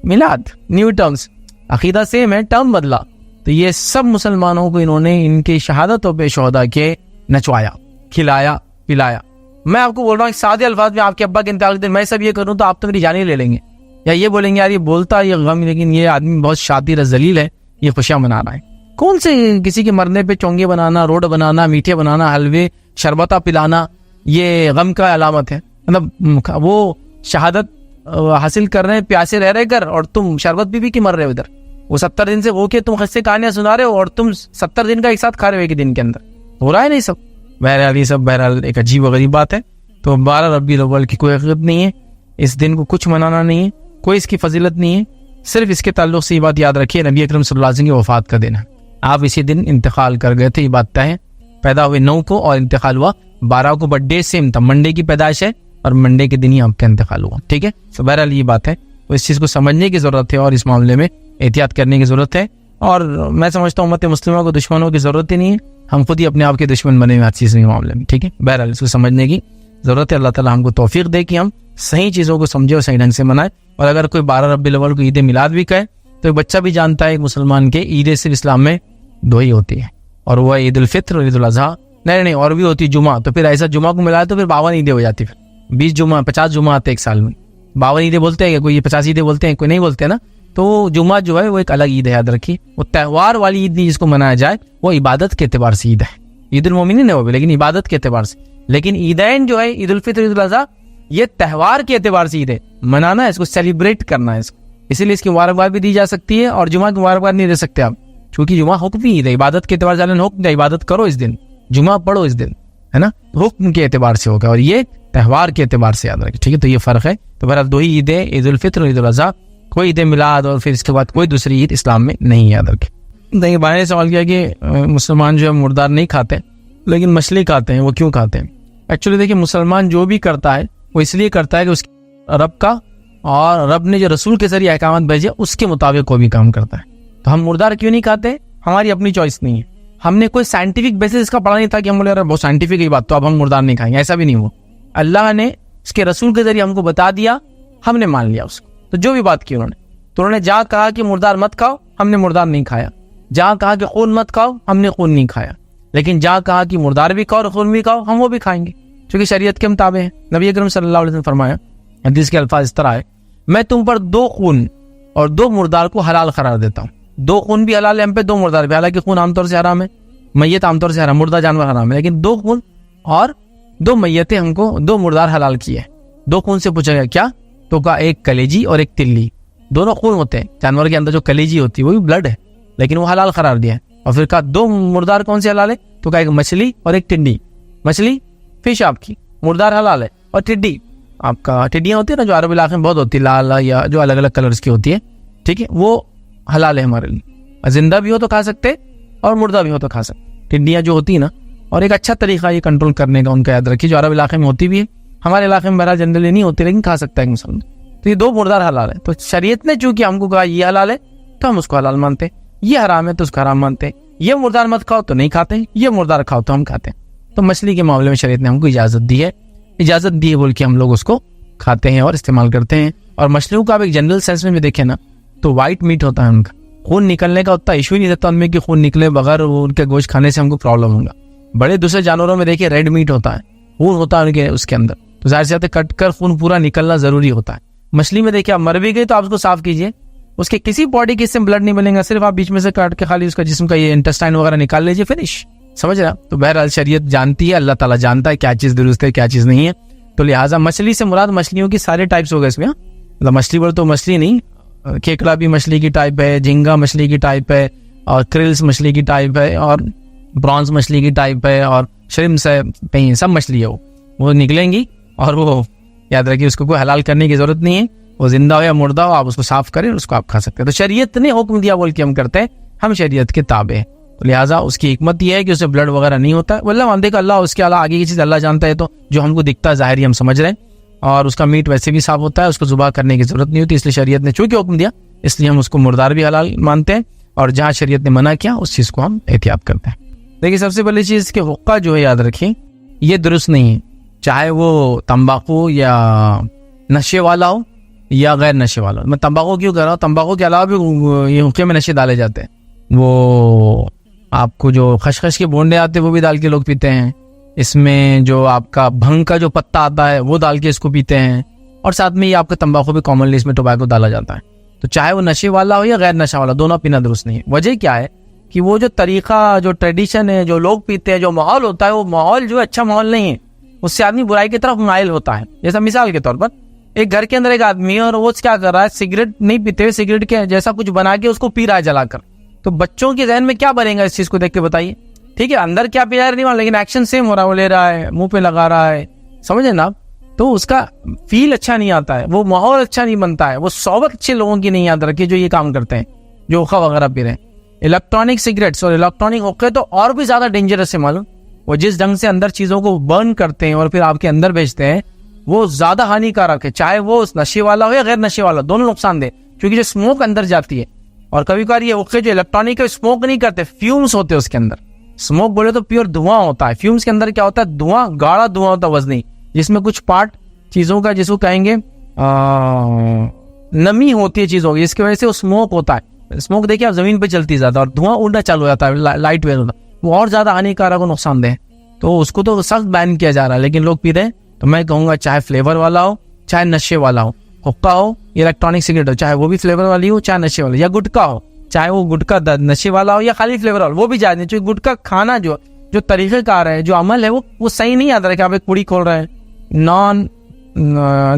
मिलाद, न्यू टर्म्स, अकीदा सेम है, टर्म बदला। तो ये सब मुसलमानों को इन्होंने इनकी शहादतों पे शोहदा के नचवाया, खिलाया, पिलाया। मैं आपको बोल रहा हूँ सादे अल्फाज में, आपके अब्बा के इंतकाल के दिन मैं सब ये करूँ तो आप तो मेरी जान ही ले लेंगे, या ये बोलेंगे यार ये बोलता ये गम, लेकिन ये आदमी बहुत शातिर जलील है, ये खुशियां मना रहा है। कौन से किसी के मरने पे चोंगे बनाना, रोड बनाना, मीठे बनाना, हलवे शरबता पिलाना, ये गम का अलामत है? मतलब वो शहादत हासिल कर रहे हैं प्यासे रह कर, और तुम शरबत पी के मर रहे हो इधर। वो 70 दिन से वो के तुम किस्से कहानियां सुना रहे हो और तुम 70 दिन का एक साथ खा रहे हो एक दिन के अंदर, हो रहा है नहीं सब। बहरहाल ये सब बहरहाल एक अजीब व गरीब बात है। तो 12 रबीउल अव्वल की कोई हकीकत नहीं है, इस दिन को कुछ मनाना नहीं है, कोई इसकी फजीलत नहीं है, सिर्फ इसके ताल्लुक से ये बात याद रखिए, नबी अकरम सल्लल्लाहु अलैहि वसल्लम की वफात का दिन है, आप इसी दिन इंतकाल कर गए थे, ये बात तय है। पैदा हुए 9 को और इंतकाल हुआ 12 को, बर्थडे सेम था, मंडे की पैदाइश है और मंडे के दिन ही आपका इंतकाल हुआ, ठीक है। तो बहरहाल ये बात है, तो इस चीज़ को समझने की जरूरत है और इस मामले में एहतियात करने की जरूरत है। और मैं समझता हूँ उम्मत मुस्लिमा को दुश्मनों की जरूरत ही नहीं है, हम खुद ही अपने आप के दुश्मन बने हुए हर चीज़ के मामले में, ठीक है। बहरहाल इसको समझने की जरूरत है, अल्लाह ताला हमको तौफीक दे कि हम सही चीज़ों को समझे और सही ढंग से मनाए। और अगर कोई 12 रबीउल अव्वल को ईद मिलाद भी कहे तो बच्चा भी जानता है मुसलमान के ईद सिर्फ इस्लाम में 2 ही होती है, और वह ईद उल फित्र और ईद उल अज़हा, नहीं और भी होती जुमा। तो फिर ऐसा जुमा को मिलाए तो फिर 52 ईदें हो जाती, फिर 20 जुमा 50 जुमा आते एक साल में, 52 ईदें बोलते हैं, कोई 50 ईदें बोलते हैं, कोई नहीं बोलते ना। तो जुमा जो है वो एक अलग ईद है, याद रखिए। वो त्यौहार वाली ईद नहीं जिसको मनाया जाए, वो इबादत के एतबार से ईद है, ईद उल मोमिनीन है वो भी, लेकिन इबादत के एतबार से। लेकिन ईदैन जो है ईद उल फित्र, ईद उल अज़हा, ये त्यौहार के एतबार से ईद है, मनाना है इसको, सेलिब्रेट करना है इसको, इसीलिए इसकी मुबारकबाद भी दी जा सकती है और जुमा की मुबारकबाद नहीं दे सकते आप, क्योंकि जुमा हुक्म ईद है, इबादत के एतबार से हुक्म है, इबादत करो इस दिन, जुमा पढ़ो इस दिन, है ना, हुक्म के एतबार से होगा और ये त्यौहार के एतबार से याद रखें, ठीक है। तो ये फ़र्क है। तो बहरहाल दो ही ईदें, ईद उल फित्र और ईद उल अज़हा, कोई ईद मिलाद और फिर इसके बाद कोई दूसरी ईद इस्लाम में नहीं, याद रखें। देखिए भाई ने सवाल किया कि मुसलमान जो है मुर्दार नहीं खाते लेकिन मछली खाते हैं, वो क्यों खाते हैं? एक्चुअली देखिए, मुसलमान जो भी करता है वो इसलिए करता है कि उसके रब का और रब ने जो रसूल के जरिए अहकाम भेजे उसके मुताबिक कोई भी काम करता है। तो हम मुर्दार क्यों नहीं खाते? हमारी अपनी चॉइस नहीं है। हमने कोई साइंटिफिक बेसिस इसका पढ़ा नहीं था कि हम बोले बहुत साइंटिफिक ही बात, तो अब हम मुर्दार नहीं खाएंगे, ऐसा भी नहीं हुआ। अल्लाह ने इसके रसूल के जरिए हमको बता दिया, हमने मान लिया उसको। तो जो भी बात की उन्होंने, तो उन्होंने जहाँ कहा कि मुर्दार मत खाओ, हमने मुर्दार नहीं खाया। जहाँ कहा कि खून मत खाओ, हमने खून नहीं खाया। लेकिन जहाँ कहा कि मुर्दार भी खाओ और खून भी खाओ, हम वो भी खाएंगे, क्योंकि शरीयत के मुताबिक है। नबी अकरम सल्लल्लाहु अलैहि वसल्लम फरमाया, हदीस के अल्फाज इस तरह है, मैं तुम पर 2 खून और 2 मुर्दार को हलाल करार देता हूँ। 2 खून भी हलाल है हम पे, 2 मुर्दार भी। हालांकि खून आमतौर से हराम है, मैयत आमतौर से हराम, मुर्दा जानवर हराम है, लेकिन 2 खून और 2 मैयतें हमको 2 मुर्दार हलाल किए। 2 खून से पूछा गया क्या? तो कहा एक कलेजी और एक तिल्ली, दोनों खून होते हैं। जानवर के अंदर जो कलेजी होती है वो भी ब्लड है, लेकिन वो हलाल करार दिया है। और फिर कहा 2 मुर्दार कौन से हलाल है? तो कहा एक मछली और एक टिड्डी। मछली फिश आपकी, मुर्दार हलाल है, और टिड्डी आपका, टिड्डियाँ होती है ना जो अरब इलाके में बहुत होती है, लाल या जो अलग अलग कलर्स की होती है, ठीक है, वो हलाल है हमारे लिए। जिंदा भी हो तो खा सकते और मुर्दा भी हो तो खा सकते, टिड्डियाँ जो होती है ना। और एक अच्छा तरीका ये कंट्रोल करने का उनका याद रखिए, जो अरब इलाके में होती भी है, हमारे इलाके में बहरहाल जनरली नहीं होती, लेकिन खा सकता है मुसलमान। तो ये 2 मुर्दार हलाल है। तो शरीयत ने चूंकि हमको कहा ये हलाल है तो हम उसको हलाल मानते हैं, ये हराम है तो उसको हराम मानते हैं। ये मुर्दार मत खाओ तो नहीं खाते, ये मुर्दार खाओ तो हम खाते हैं। तो मछली के मामले में शरीयत ने हमको इजाजत दी है, इजाजत दी है बोल के हम लोग उसको खाते हैं और इस्तेमाल करते हैं। और मछलियों का आप एक जनरल सेंस में भी देखें ना, तो वाइट मीट होता है उनका, खून निकलने का उतना इशू ही नहीं रहता उनमें कि खून निकले बगैर उनके गोश्त खाने से हमको प्रॉब्लम होगा। बड़े दूसरे जानवरों में देखिए रेड मीट होता है, खून होता है उनके उसके अंदर, तो जाहिर सी बात है कट कर खून पूरा निकलना जरूरी होता है। मछली में देखिए आप मर भी गई तो आप उसको साफ कीजिए, उसके किसी बॉडी के इससे ब्लड नहीं मिलेगा, सिर्फ आप बीच में से काट के खाली उसका जिस्म का ये इंटेस्टाइन वगैरह निकाल लीजिए, फिनिश। समझ रहे? तो बहरहाल शरीयत जानती है, अल्लाह ताला जानता है क्या चीज दुरुस्त है क्या चीज नहीं है। तो लिहाजा मछली से मुराद मछलियों की सारे टाइप्स हो गए इसमें। मतलब मछली बोल तो मछली नहीं, केकड़ा भी मछली की टाइप है, झींगा मछली की टाइप है, और क्रिल्स मछली की टाइप है, और ब्रॉन्ज मछली की टाइप है, और श्रिम्स है, कहीं सब मछली है वो निकलेंगी। और वो याद रखिए उसको कोई हलाल करने की जरूरत नहीं है, वो जिंदा हो या मुर्दा हो आप उसको साफ करें, उसको आप खा सकते हैं। तो शरीयत ने हुक्म दिया बोल के हम करते हैं, हम शरीयत के ताबे हैं। तो लिहाजा उसकी हिकमत यह है कि उसे ब्लड वगैरह नहीं होता है। वल्लाह मानते का अल्लाह, उसके अलावा आगे की चीज अल्लाह जानता है। तो जो हमको दिखता है जाहिर ही हम समझ रहे हैं, और उसका मीट वैसे भी साफ होता है, उसको जुबाह करने की जरूरत नहीं होती। इसलिए शरीयत ने चूंकि हुक्म दिया इसलिए हम उसको मुर्दार भी हलाल मानते हैं, और जहाँ शरीयत ने मना किया उस चीज को हम एहतियात करते हैं। देखिए सबसे पहली चीज के हुक्का जो है याद रखें ये दुरुस्त नहीं है, चाहे वो तंबाकू या नशे वाला हो या गैर नशे वाला हो। मैं तंबाकू क्यों कर रहा हूँ, तंबाकू के अलावा भी ये हुक्के में नशे डाले जाते हैं। वो आपको जो खशखश के बोंडे आते हैं वो भी डाल के लोग पीते हैं, इसमें जो आपका भंग का जो पत्ता आता है वो डाल के इसको पीते हैं, और साथ में ये आपका तंबाकू भी कॉमनली इसमें टोबैको डाला जाता है। तो चाहे वो नशे वाला हो या गैर नशा वाला, दोनों पीना दुरुस्त नहीं है। वजह क्या है कि वो जो तरीका, जो ट्रेडिशन है, जो लोग पीते हैं, जो माहौल होता है, वो माहौल जो अच्छा माहौल नहीं है, उससे आदमी बुराई की तरफ माइल होता है। जैसा मिसाल के तौर पर एक घर के अंदर एक आदमी है और वो क्या कर रहा है, सिगरेट नहीं पीते हुए सिगरेट के जैसा कुछ बना के उसको पी रहा है जलाकर। तो बच्चों के जहन में क्या बनेगा इस चीज को देख के बताइए? ठीक है, अंदर क्या पी रहा है नहीं मालूम, लेकिन एक्शन सेम हो रहा है, वो ले रहा है, मुंह पे लगा रहा है, समझे ना? तो उसका फील अच्छा नहीं आता है, वो माहौल अच्छा नहीं बनता है, वो सोबत अच्छे लोगों की नहीं याद रखिए जो ये काम करते हैं, जो हुक्का वगैरह पी रहे हैं। इलेक्ट्रॉनिक सिगरेट्स और इलेक्ट्रॉनिक हुक्के तो और भी ज्यादा डेंजरस है मालूम। वो जिस ढंग से अंदर चीजों को बर्न करते हैं और फिर आपके अंदर भेजते हैं, वो ज्यादा हानिकारक है, चाहे वो नशे वाला हो या गैर नशे वाला, दोनों नुकसानदेह। क्योंकि जो स्मोक अंदर जाती है, और कभी कभार ये हुक्के जो इलेक्ट्रॉनिक है स्मोक नहीं करते, फ्यूम्स होते हैं उसके अंदर। स्मोक बोले तो प्योर धुआं होता है, फ्यूम्स के अंदर क्या होता है, धुआं, गाढ़ा धुआं होता है वजनी, जिसमें कुछ पार्ट चीजों का जिसको कहेंगे नमी होती है चीजों की, जिसकी वजह से वो स्मोक होता है। स्मोक देखिए आप जमीन पे चलती ज्यादा और धुआं उड़ना चालू हो जाता है, लाइट वेट होता है, वो और ज्यादा हानिकारक और नुकसानदेह है। तो उसको तो सख्त बैन किया जा रहा है, लेकिन लोग पी रहे हैं। तो मैं कहूंगा चाहे फ्लेवर वाला हो चाहे नशे वाला हो, हुक्का हो, इलेक्ट्रॉनिक सिगरेट हो, चाहे वो भी फ्लेवर वाली हो चाहे नशे वाली, या गुटखा हो, चाहे वो गुटखा नशे वाला हो या खाली फ्लेवर वाला, वो भी जायज नहीं। क्योंकि गुटखा खाना जो तरीक़ेकार है, जो अमल है, वो सही नहीं आता है कि आप एक पुड़ी खोल रहे हैं, नॉन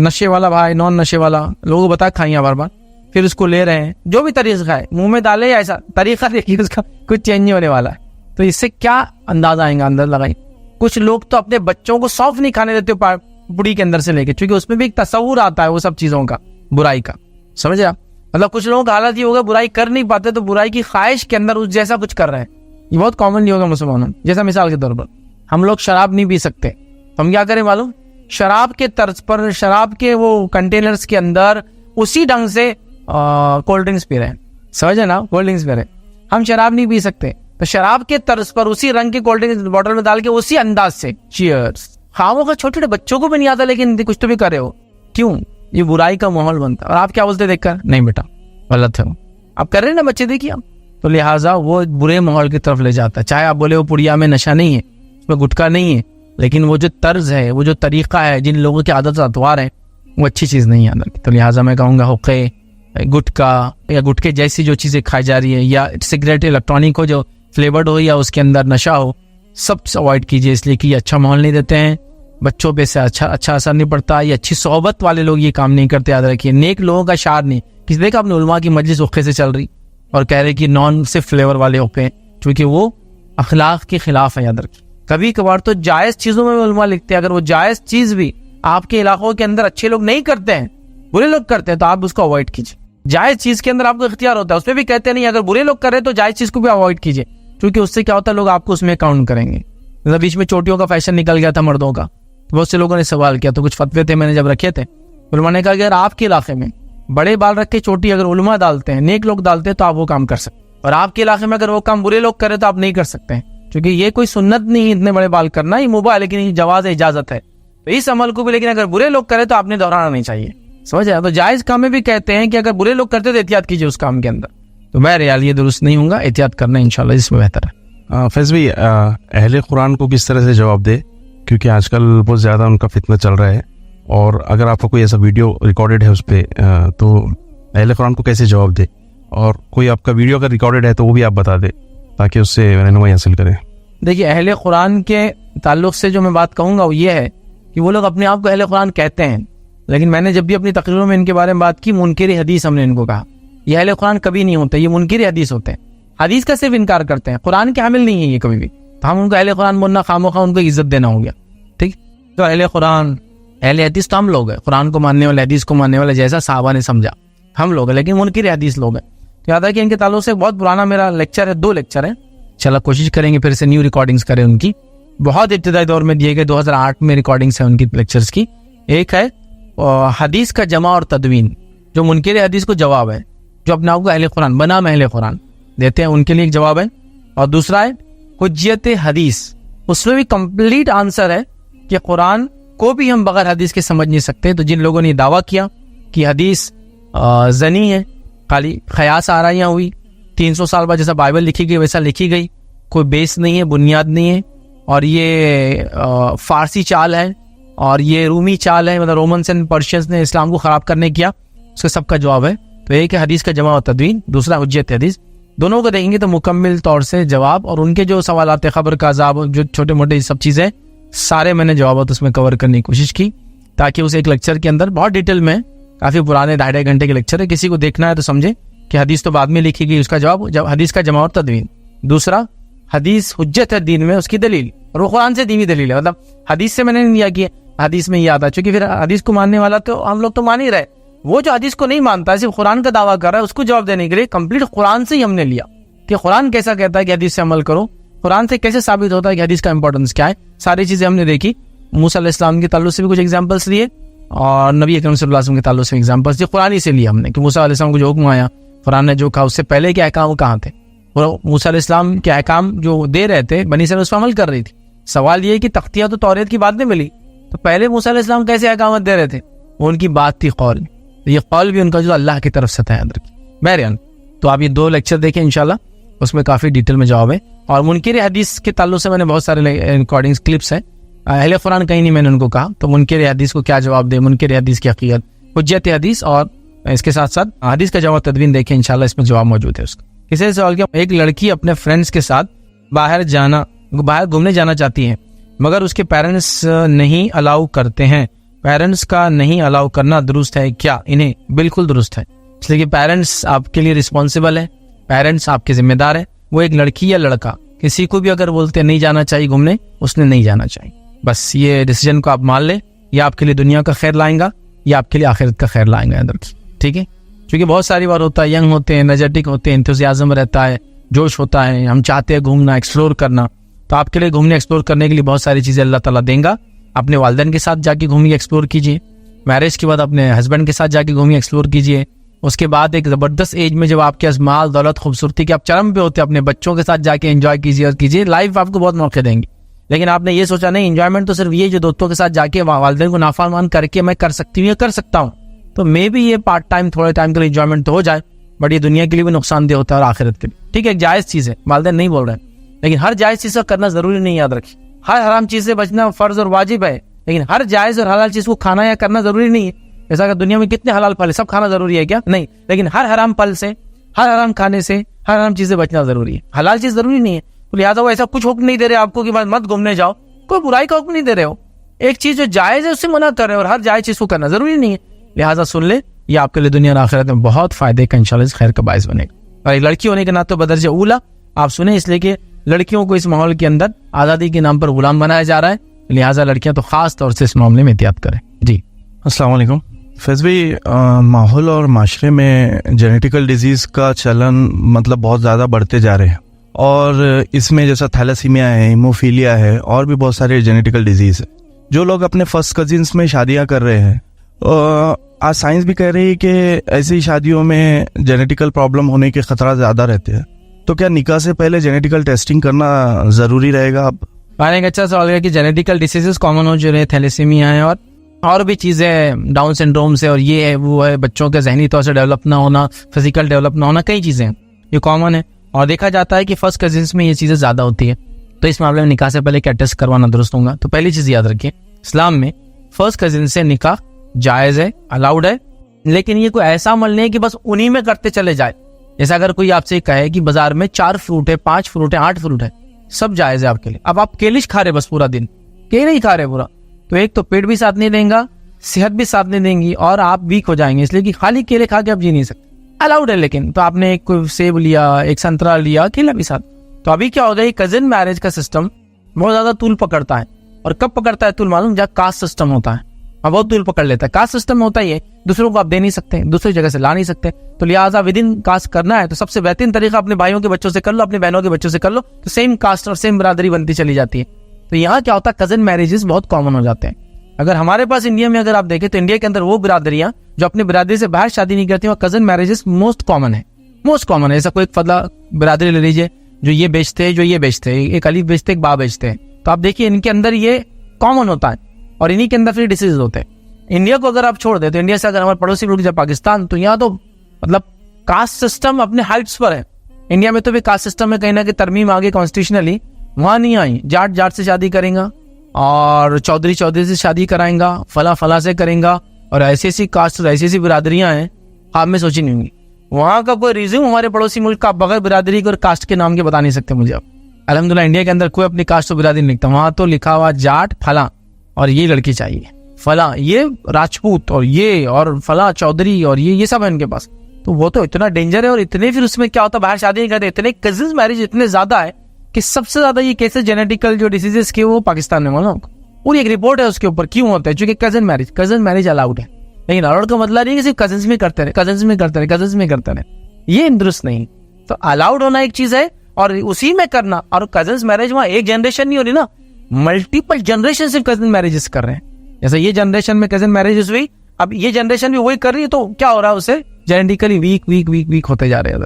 नशे वाला भाई, नॉन नशे वाला, लोगों को बता खाइए बार बार, फिर उसको ले रहे हैं, जो भी तरीका है मुंह में डाले, या ऐसा तरीका देखिए उसका कुछ चेंज नहीं होने वाला है। तो इससे क्या अंदाजा आएगा, अंदर लगाई। कुछ लोग तो अपने बच्चों को सौंफ नहीं खाने देते पुड़ी के अंदर से लेके, क्योंकि उसमें भी एक तस्वुर आता है वो सब चीजों का, बुराई का, समझे आप। मतलब कुछ लोगों का हालत ये होगा बुराई कर नहीं पाते तो बुराई की ख्वाहिश के अंदर उस जैसा कुछ कर रहे हैं। ये बहुत कॉमनली होगा मुसलमानों में। जैसा मिसाल के तौर पर हम लोग शराब नहीं पी सकते तो हम क्या करें मालूम, शराब के तर्ज पर शराब के वो कंटेनर्स के अंदर उसी ढंग से कोल्ड ड्रिंक्स पी रहे हैं, समझे ना, कोल्ड ड्रिंक्स पी रहे हैं। हम शराब नहीं पी सकते तो शराब के तर्ज पर उसी रंग के कोल्ड ड्रिंक्स बॉटल में डाल के उसी अंदाज से चीयर्स। खामों का छोटे छोटे बच्चों को भी नहीं आता लेकिन कुछ तो भी कर रहे हो, क्यों? ये बुराई का माहौल बनता है। और आप क्या बोलते देखकर, नहीं बेटा गलत है, आप कर रहे हैं ना बच्चे, देखिए आप। तो लिहाजा वो बुरे माहौल की तरफ ले जाता है। चाहे आप बोले वो पुड़िया में नशा नहीं है, उसमें गुटखा नहीं है, लेकिन वो जो तर्ज है, वो जो तरीका है, जिन लोगों की आदत अतवार है, वो अच्छी चीज नहीं है अंदर की। तो लिहाजा मैं कहूँगा हुक्के, गुटखा या गुटके जैसी जो चीजें खाई जा रही है, या सिगरेट इलेक्ट्रॉनिक हो जो फ्लेवर्ड हो या उसके अंदर नशा हो, सब अवॉइड कीजिए, इसलिए कि अच्छा माहौल नहीं देते हैं, बच्चों पे से अच्छा असर नहीं पड़ता। ये अच्छी सोहबत वाले लोग ये काम नहीं करते, याद रखिए। नेक लोगों का शार नहीं। किसी देखा आपने उलमा की मजलिस हुक्के से चल रही और कह रहे कि नॉन से फ्लेवर वाले हुक्के हैं, क्योंकि वो अखलाक के खिलाफ है, याद रखिए। कभी कभार तो जायज चीजों में उलमा लिखते हैं, अगर वो जायज चीज भी आपके इलाकों के अंदर अच्छे लोग नहीं करते हैं, बुरे लोग करते हैं, तो आप उसको अवॉइड कीजिए। जायज चीज के अंदर आपको इख्तियार होता है, उसमें भी कहते नहीं, अगर बुरे लोग कर रहे हैं तो जायज चीज को भी अवॉइड कीजिए, क्योंकि उससे क्या होता है, लोग आपको उसमें काउंट करेंगे। मतलब बीच में चोटियों का फैशन निकल गया था मर्दों का, तो बहुत से लोगों ने सवाल किया, तो कुछ फतवे थे मैंने जब रखे थे, उलमा ने कहा अगर आपके इलाके में बड़े बाल रख के चोटी अगर उलमा डालते हैं, नेक लोग डालते हैं, तो आप वो काम कर सकते हैं, और आपके इलाके में अगर वो काम बुरे लोग करें तो आप नहीं कर सकते हैं, क्योंकि ये कोई सुन्नत नहीं है इतने बड़े बाल करना, ये मुबाह है, लेकिन जवाज है, इजाजत है। तो इस अमल को भी लेकिन अगर बुरे लोग करें तो आपने दोहराना नहीं चाहिए, समझ आया। तो जायज काम में भी कहते हैं कि अगर बुरे लोग करते तो एहतियात कीजिए उस काम के अंदर। तो बहरहाल ये दुरुस्त नहीं होगा, एहतियात करना इंशाल्लाह इसमें बेहतर है। फैज़ भाई, अहले कुरान को किस तरह से जवाब दे, क्योंकि आजकल बहुत ज़्यादा उनका फितना चल रहा है, और अगर आपका कोई ऐसा वीडियो रिकॉर्डेड है उस पर, तो अहले कुरान को कैसे जवाब दे, और कोई आपका वीडियो अगर रिकॉर्डेड है तो वो भी आप बता दे ताकि उससे रहनुमाई हासिल करें। देखिए, अहले कुरान के ताल्लुक से जो मैं बात कहूँगा वो ये है कि वो लोग अपने आप को अहले कुरान कहते हैं, लेकिन मैंने जब भी अपनी तकरीरों में इनके बारे में बात की, मुनकिर हदीस हमने इनको कहा। ये अहले कुरान कभी नहीं होते, ये मुनकिर हदीस होते हैं, हदीस का सिर्फ इनकार करते हैं, कुरान के हामिल नहीं है ये कभी भी। तो हम उनको अहले कुरान बोलना खामोखा उनको इज्जत देना हो गया, ठीक। तो अहले कुरान, अहले हदीस तो हम लोग हैं, कुरान को मानने वाले, हदीस को मानने वाले, जैसा साहबा ने समझा हम लोग हैं, लेकिन मुनकिर हदीस लोग हैं। तो याद है कि इनके ताल्लुक से बहुत पुराना मेरा लेक्चर है, 2 लेक्चर है, चलो कोशिश करेंगे फिर से न्यू रिकॉर्डिंग्स करें उनकी, बहुत इब्तिदाई दौर में दिए गए, 2008 में रिकॉर्डिंग्स है उनकी लेक्चर्स की। एक है हदीस का जमा और तदवीन, जो मुनकिर हदीस को जवाब है, जो अपने आप को अहले कुरान बना अहले कुरान देते हैं, उनके लिए एक जवाब है। और दूसरा है हुज्जत हदीस, उसमें भी कंप्लीट आंसर है कि कुरान को भी हम बगैर हदीस के समझ नहीं सकते। तो जिन लोगों ने दावा किया कि हदीस जनी है, खाली ख्यास आराइयाँ हुई, 300 साल बाद जैसा बाइबल लिखी गई वैसा लिखी गई, कोई बेस नहीं है, बुनियाद नहीं है, और ये फारसी चाल है और ये रूमी चाल है, मतलब रोमन्स एंड पर्शियंस ने इस्लाम को खराब करने किया, उसका सबका जवाब है। तो एक है हदीस का जमा और तदवीन, दूसरा हुज्जत हदीस। दोनों को देखेंगे तो मुकम्मिल तौर से जवाब, और उनके जो सवालात है, खबर का अज़ाब, जो छोटे मोटे सब चीज़ें, सारे मैंने जवाब उसमें कवर करने की कोशिश की, ताकि उस एक लेक्चर के अंदर बहुत डिटेल में, काफ़ी पुराने 2.5 घंटे के लेक्चर है, किसी को देखना है तो समझे कि हदीस तो बाद में लिखी गई, उसका जवाब हदीस का जमा और तदवीन। दूसरा हदीस हुज्जत है दीन में, उसकी दलील, और वो कुरान से दीनी दलील है, मतलब हदीस से मैंने नहीं लिया कि हदीस में ये आता, क्योंकि फिर हदीस को मानने वाला तो हम लोग तो मान ही रहे, वो जो हदीस को नहीं मानता है, सिर्फ कुरान का दावा कर रहा है, उसको जवाब देने के लिए कंप्लीट कुरान से ही हमने लिया कि कुरान कैसा कहता है कि हदीस से अमल करो, कुरान से कैसे साबित होता है कि हदीस का इंपॉर्टेंस क्या है, सारी चीजें हमने देखी। मूसा अलैहिस्सलाम के ताल्लुक से भी कुछ एग्जाम्पल्स लिए, और नबी अकरम सल्लल्लाहु अलैहि वसल्लम के ताल्लुक से एग्जाम्पल्स दिए, कुरान ही से लिया हमने कि मूसा अलैहिस्सलाम को जो हुक्म आया, कुरान ने जो कहा, उससे पहले के अहकाम कहाँ थे, और मूसा अलैहिस्सलाम के अहकाम जो दे रहे थे, बनी इसराइल उस पर अमल कर रही थी। सवाल ये कि तख्तियाँ तो तौरेत की बाद में मिली, तो पहले मूसा अलैहिस्सलाम कैसे अहकाम दे रहे थे, वो उनकी बात थी कौल, ये कौल भी उनका जो अल्लाह की तरफ से था, याद रखिए बहरहाल। तो आप ये 2 लेक्चर देखें इंशाल्लाह, उसमें काफ़ी डिटेल में जवाब है। और मुनकिर हदीस के ताल्लुक से मैंने बहुत सारे रिकॉर्डिंग्स क्लिप्स हैं, अहले कुरान कहीं नहीं मैंने उनको कहा, तो मुनकिर हदीस को क्या जवाब दे, मुनकिर हदीस की हकीकत, हुज्जत हदीस, और इसके साथ साथ हदीस का जवाब तदवीन देखें इंशाल्लाह, इसमें जवाब मौजूद है उसका। किसी ने सवाल किया, एक लड़की अपने फ्रेंड्स के साथ बाहर घूमने जाना चाहती है, मगर उसके पेरेंट्स नहीं अलाउ करते हैं, पेरेंट्स का नहीं अलाउ करना दुरुस्त है क्या? इन्हें बिल्कुल दुरुस्त है, इसलिए कि पेरेंट्स आपके लिए रिस्पॉन्सिबल है, पेरेंट्स आपके जिम्मेदार है। वो एक लड़की या लड़का किसी को भी अगर बोलते हैं नहीं जाना चाहिए घूमने, उसने नहीं जाना चाहिए। बस ये डिसीजन को आप मान ले, ये आपके लिए दुनिया का खैर लाएगा, ये आपके लिए आखिरत का खैर लाएगा अंदर की, ठीक है। क्योंकि बहुत सारी बार होता है, यंग होते हैं, एनर्जेटिक होते हैं, इंथुसियाज्म रहता है, जोश होता है, हम चाहते हैं घूमना, एक्सप्लोर करना। तो आपके लिए घूमने एक्सप्लोर करने के लिए बहुत सारी चीज़ें अल्लाह ताला देगा। अपने वालिदैन के साथ जाके घूमिए, एक्सप्लोर कीजिए। मैरिज के बाद अपने हस्बैंड के साथ जाके घूमिए, एक्सप्लोर कीजिए। उसके बाद एक ज़बरदस्त एज में जब आपके पास माल दौलत खूबसूरती के आप चरम पे होते हैं, अपने बच्चों के साथ जाके एंजॉय कीजिए और कीजिए। लाइफ आपको बहुत मौके देंगी। लेकिन आपने ये सोचा नहीं, एंजॉयमेंट तो सिर्फ ये जो दोस्तों के साथ जाके वालिदैन को नाफरमान करके मैं कर सकती हूँ या कर सकता हूँ, तो मे भी ये पार्ट टाइम थोड़े टाइम के लिए एंजॉयमेंट तो हो जाए, बट ये दुनिया के लिए भी नुकसानदेह होता है और आखिरत के लिए। ठीक है, एक जायज़ चीज़ है, वालिदैन नहीं बोल रहे हैं, लेकिन हर जायज़ चीज़ को करना जरूरी नहीं, याद रखिए। हर हराम चीज़ से बचना फर्ज और वाजिब है, लेकिन हर जायज़ और हलाल चीज़ को खाना या करना जरूरी नहीं है। जैसा कि दुनिया में कितने हलाल फल है, सब खाना जरूरी है क्या? नहीं। लेकिन हर हराम फल से, हर हराम खाने से, हर हराम चीज़ से बचना जरूरी है। हलाल चीज़ जरूरी नहीं है, तो लिहाजा वो ऐसा कुछ हुक्म नहीं दे रहे आपको कि मत घूमने जाओ, कोई बुराई का हुक्म नहीं दे रहे हो। एक चीज़ जो जायज़ है उससे मना कर रहे हो, और हर जायज़ चीज़ को करना जरूरी नहीं है। लिहाजा सुन ले, ये आपके लिए दुनिया और आखिरत में बहुत फायदे का इंशाल्लाह खैर का बायस बनेगा। और एक लड़की होने के नाते बदरजा ऊला आप सुने, इसलिए कि लड़कियों को इस माहौल के अंदर आज़ादी के नाम पर गुलाम बनाया जा रहा है, लिहाजा लड़कियां तो खास तौर से इस मामले में एहतियात करें। जी अस्सलाम वालेकुम। फैज़ भाई, माहौल और माशरे में जेनेटिकल डिजीज़ का चलन मतलब बहुत ज़्यादा बढ़ते जा रहे हैं, और इसमें जैसा थैलेसीमिया है, हीमोफीलिया है, और भी बहुत सारे जेनेटिकल डिजीज़ है। जो लोग अपने फर्स्ट कजिन्स में शादियां कर रहे हैं, आज साइंस भी कह रही है कि ऐसी शादियों में जेनेटिकल प्रॉब्लम होने के खतरा ज़्यादा रहते हैं। तो क्या निकाह से पहले जेनेटिकल टेस्टिंग करना ज़रूरी रहेगा? अब एक अच्छा सवाल है कि जेनेटिकल डिसीजेस कॉमन हो जो रहे, थैलेसीमिया है और भी चीज़ें, डाउन सिंड्रोम से, और ये है वो है, बच्चों के जहनी तौर से डेवलप ना होना, फिजिकल डेवलप ना होना, कई चीज़ें ये कॉमन है। और देखा जाता है कि फर्स्ट कजिन्स में ये चीज़ें ज़्यादा होती है। तो इस मामले में निकाह से पहले क्या टेस्ट करवाना दुरुस्त होगा? तो पहली चीज़ याद रखिए, इस्लाम में फर्स्ट कजिन से निकाह जायज़ है, अलाउड है, लेकिन ये कोई ऐसा अमल नहीं है कि बस उन्हीं में करते चले जाए। जैसा अगर कोई आपसे कहे कि बाजार में 4 फ्रूट है, 5 फ्रूट है, 8 फ्रूट है, सब जायज़ है आपके लिए। अब आप केलिश खा रहे बस पूरा दिन, केले ही खा रहे पूरा, तो एक तो पेट भी साथ नहीं देगा, सेहत भी साथ नहीं देंगी, और आप वीक हो जाएंगे, इसलिए कि खाली केले खा के आप जी नहीं सकते। अलाउड है, लेकिन तो आपने एक कोई सेब लिया, एक संतरा लिया, केला भी साथ। तो अभी क्या होगा, ये कजिन मैरिज का सिस्टम बहुत ज्यादा तूल पकड़ता है। और कब पकड़ता है तूल मालूम? जहाँ कास्ट सिस्टम होता है, अब बहुत तूल पकड़ लेता है। कास्ट सिस्टम होता ही है, दूसरों को आप दे नहीं सकते, दूसरी जगह से ला नहीं सकते, तो लिहाजा विद इन कास्ट करना है तो सबसे बेहतरीन तरीका अपने भाइयों के बच्चों से कर लो, अपनी बहनों के बच्चों से कर लो, तो सेम कास्ट और सेम बिरादरी बनती चली जाती है। तो यहाँ क्या होता है, कजिन मैरिजेस बहुत कॉमन हो जाते हैं। अगर हमारे पास इंडिया में अगर आप देखें तो इंडिया के अंदर वो बिरादरियां जो अपनी बिरादरी से बाहर शादी नहीं करती, वहाँ कजिन मैरिजेस मोस्ट कॉमन है, मोस्ट कॉमन है। ऐसा कोई एक फदला बिरादरी ले लीजिए जो ये बेचते हैं, जो ये बेचते हैं, एक अलीफ बेचते एक बा बेचते हैं, तो आप देखिए इनके अंदर ये कॉमन होता है, और इन्हीं के अंदर फिर डिसीज होते हैं। इंडिया को अगर आप छोड़ दे तो इंडिया से अगर हमारे पड़ोसी मुल्क जब पाकिस्तान, तो यहाँ तो मतलब कास्ट सिस्टम अपने हाइट्स पर है। इंडिया में तो भी कास्ट सिस्टम में कहीं ना कहीं तरमीम आगे कॉन्स्टिट्यूशनली, वहाँ नहीं आई। जाट जाट से शादी करेगा, और चौधरी चौधरी से शादी कराएंगा, फला फला से करेंगा, और ऐसी ऐसी कास्ट और ऐसी ऐसी बिरादरियां हैं आप में सोची नहीं होंगी। वहाँ का कोई रिज्यूम हमारे पड़ोसी मुल्क का बगैर बिरादरी के और कास्ट के नाम के बता नहीं सकते मुझे। अब अल्हम्दुलिल्लाह इंडिया के अंदर कोई अपनी कास्ट और बिरादरी नहीं लिखता, वहाँ तो लिखा हुआ जाट फला, और ये लड़की चाहिए फला, ये राजपूत, और ये और फला चौधरी, और ये सब है इनके पास। तो वो तो इतना डेंजर है, और इतने फिर उसमें क्या होता है, बाहर शादी नहीं करते, इतने कजिन मैरिज इतने ज्यादा है कि सबसे ज्यादा ये केसेस जेनेटिकल जो डिसीजेस के वो पाकिस्तान में मालूम। पूरी एक रिपोर्ट है उसके ऊपर क्यों होता है, क्योंकि कजिन मैरिज अलाउड है, लेकिन अलाउड का मतलब नहीं कि सिर्फ कजिन्स में करते रहे, कजिन्स में करते रहे, कजिन्स में करते रहे, ये दुरुस्त नहीं। तो अलाउड होना एक चीज है, और उसी में करना। और कजिन्स मैरिज वहाँ एक जनरेशन नहीं हो रही ना, मल्टीपल जनरेशन सिर्फ कजिन मैरिजेस कर रहे हैं। जैसे ये जनरेशन में कजिन मैरिजेस हुई, अब ये जनरेशन भी वही कर रही है, तो क्या हो रहा है, उसे जेनेटिकली वीक होते जा रहे हैं।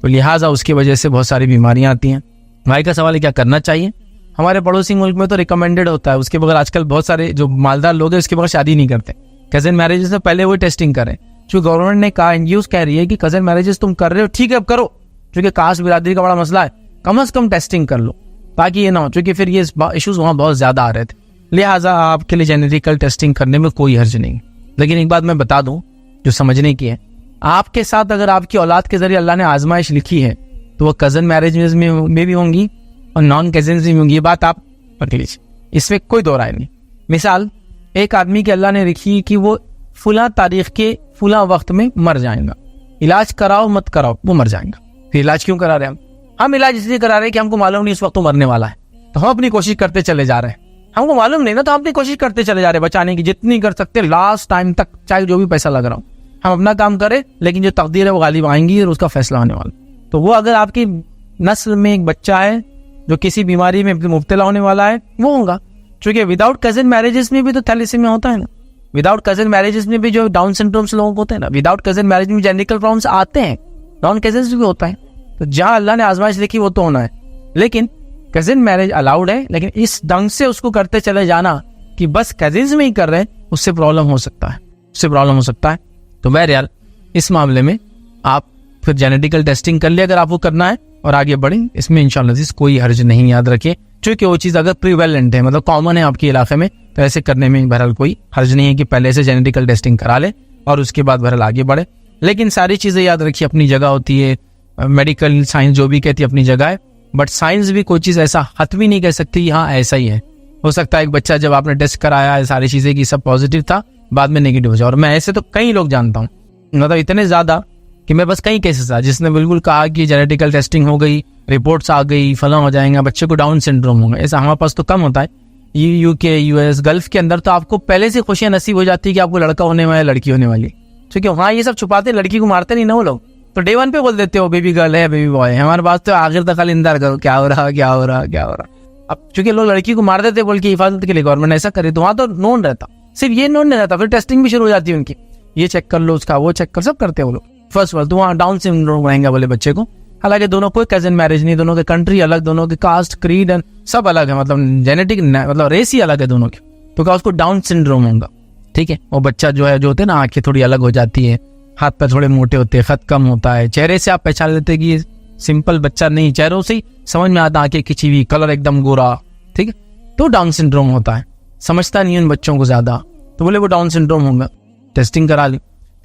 तो लिहाजा उसकी वजह से बहुत सारी बीमारियां आती हैं। भाई का सवाल है क्या करना चाहिए? हमारे पड़ोसी मुल्क में तो रिकमेंडेड होता है, उसके बगैर आजकल बहुत सारे जो मालदार लोग हैं उसके बगैर शादी नहीं करते। कजिन मैरिजेस से पहले वो टेस्टिंग करें, जो गवर्नमेंट ने कहा, एनजीओ कह रही है कि कजिन मैरिजेस तुम कर रहे हो, ठीक है अब करो, क्योंकि कास्ट बिरादरी का बड़ा मसला है, कम से कम टेस्टिंग कर लो, ताकि ये ना हो, क्योंकि फिर ये इश्यूज वहाँ बहुत ज्यादा आ रहे थे। लिहाजा आपके लिए जेनेटिकल टेस्टिंग करने में कोई हर्ज नहीं। लेकिन एक बात मैं बता दूं जो समझने की है, आपके साथ अगर आपकी औलाद के जरिए अल्लाह ने आजमाइश लिखी है, तो वो कजिन मैरिज में भी होंगी और नॉन कजिन भी होंगी। ये बात आप पढ़ लीजिए, इसमें कोई दो राय नहीं। मिसाल, एक आदमी के अल्लाह ने लिखी कि वो फुला तारीख के फुला वक्त में मर जाएगा, इलाज कराओ मत कराओ वो मर जाएगा, फिर इलाज क्यों करा रहे हैं हम इलाज इसलिए करा रहे हैं कि हमको मालूम नहीं इस वक्त तो मरने वाला है, तो हम अपनी कोशिश करते चले जा रहे हैं। हमको मालूम नहीं ना, तो हम अपनी कोशिश करते चले जा रहे हैं बचाने की, जितनी कर सकते लास्ट टाइम तक, चाहे जो भी पैसा लग रहा हो, हम अपना काम करें, लेकिन जो तकदीर है वो गालिब आएंगी और उसका फैसला होने वाला। तो वो अगर आपकी नस्ल में एक बच्चा है जो किसी बीमारी में मुब्तला होने वाला है, वो होगा। क्योंकि विदाउट कजन मैरिजेस में भी तो थैलेसीमिया होता है ना, विदाउट कजन मैरिजेस में भी जो डाउन सिंड्रोम्स लोगों को होते हैं ना, विदाउट कजन मैरिज में जेनेटिकल प्रॉब्लम्स आते हैं, डाउन कजन्स भी होता है। तो जहां अल्लाह ने आजमाइश लिखी वो तो होना है, लेकिन कजिन मैरिज अलाउड है, लेकिन इस ढंग से उसको करते चले जाना कि बस कजिन्स में ही कर रहे हैं, उससे प्रॉब्लम हो सकता है, उससे प्रॉब्लम हो सकता है। तो बहरहाल इस मामले में आप फिर जेनेटिकल टेस्टिंग कर ले अगर आपको करना है, और आगे बढ़ें, इसमें इंशाल्लाह कोई हर्ज नहीं। याद रखिए, क्योंकि वो चीज़ अगर प्रीवेलेंट है, मतलब कॉमन है आपके इलाके में, तो ऐसे करने में बहरहाल कोई हर्ज नहीं है कि पहले से जेनेटिकल टेस्टिंग करा ले और उसके बाद बहरहाल आगे बढ़े। लेकिन सारी चीज़ें याद रखिए अपनी जगह होती है, मेडिकल साइंस जो भी कहती है अपनी जगह है, बट साइंस भी कोई चीज़ ऐसा हतमी नहीं कह सकती हाँ ऐसा ही है। हो सकता है एक बच्चा जब आपने टेस्ट कराया है सारी चीज़ें की सब पॉजिटिव था, बाद में नेगेटिव हो जाए। और मैं ऐसे तो कई लोग जानता हूँ, मतलब इतने ज़्यादा कि मैं बस कई केसेस था जिसने बिल्कुल कहा कि जेनेटिकल टेस्टिंग हो गई, रिपोर्ट्स आ गई, फला हो जाएगा, बच्चे को डाउन सिंड्रोम होगा। ऐसा हमारे पास तो कम होता है। यूके, यूएस, गल्फ के अंदर तो आपको पहले से खुशियां नसीब हो जाती है कि आपको लड़का होने वाला है, लड़की होने वाली है। क्योंकि वहाँ ये सब छुपाते, लड़की को मारते नहीं ना वो लोग, तो डे 1 पे बोल देते हो बेबी गर्ल है, बेबी बॉय है। हमारे पास तो आखिर तक खाली इंतजार करो क्या हो रहा, क्या हो रहा, क्या हो रहा। अब चूंकि लोग लड़की को मार देते बोल के हिफाजत के लिए गवर्नमेंट ऐसा करे, तो वहाँ तो नोन रहता, सिर्फ ये नोन नहीं रहता, फिर टेस्टिंग भी शुरू हो जाती है उनकी, ये चेक कर लो, उसका वो चेक कर, सब करते हैं वो लोग। फर्स्ट ऑफ ऑल तो वहाँ डाउन सिंड्रोम रहेगा बोले बच्चे को। हालांकि दोनों कोई कजन मैरिज नहीं, दोनों के कंट्री अलग, दोनों के कास्ट, क्रीड एंड सब अलग है, मतलब जेनेटिक मतलब रेस ही अलग है दोनों की, तो क्या उसको डाउन सिंड्रोम होगा। ठीक है, वो बच्चा जो है, जो होते हैं ना, आंखें थोड़ी अलग हो जाती है, हाथ पैर थोड़े मोटे होते हैं, खत कम होता है, चेहरे से आप पहचान लेते हैं कि ये सिंपल बच्चा नहीं, चेहरों से ही समझ में आता, आंखें खिंची हुई, कलर एकदम गोरा। ठीक है, तो डाउन सिंड्रोम होता है। समझता नहीं उन बच्चों को ज्यादा, तो बोले वो डाउन सिंड्रोम होगा। टेस्टिंग करा ली,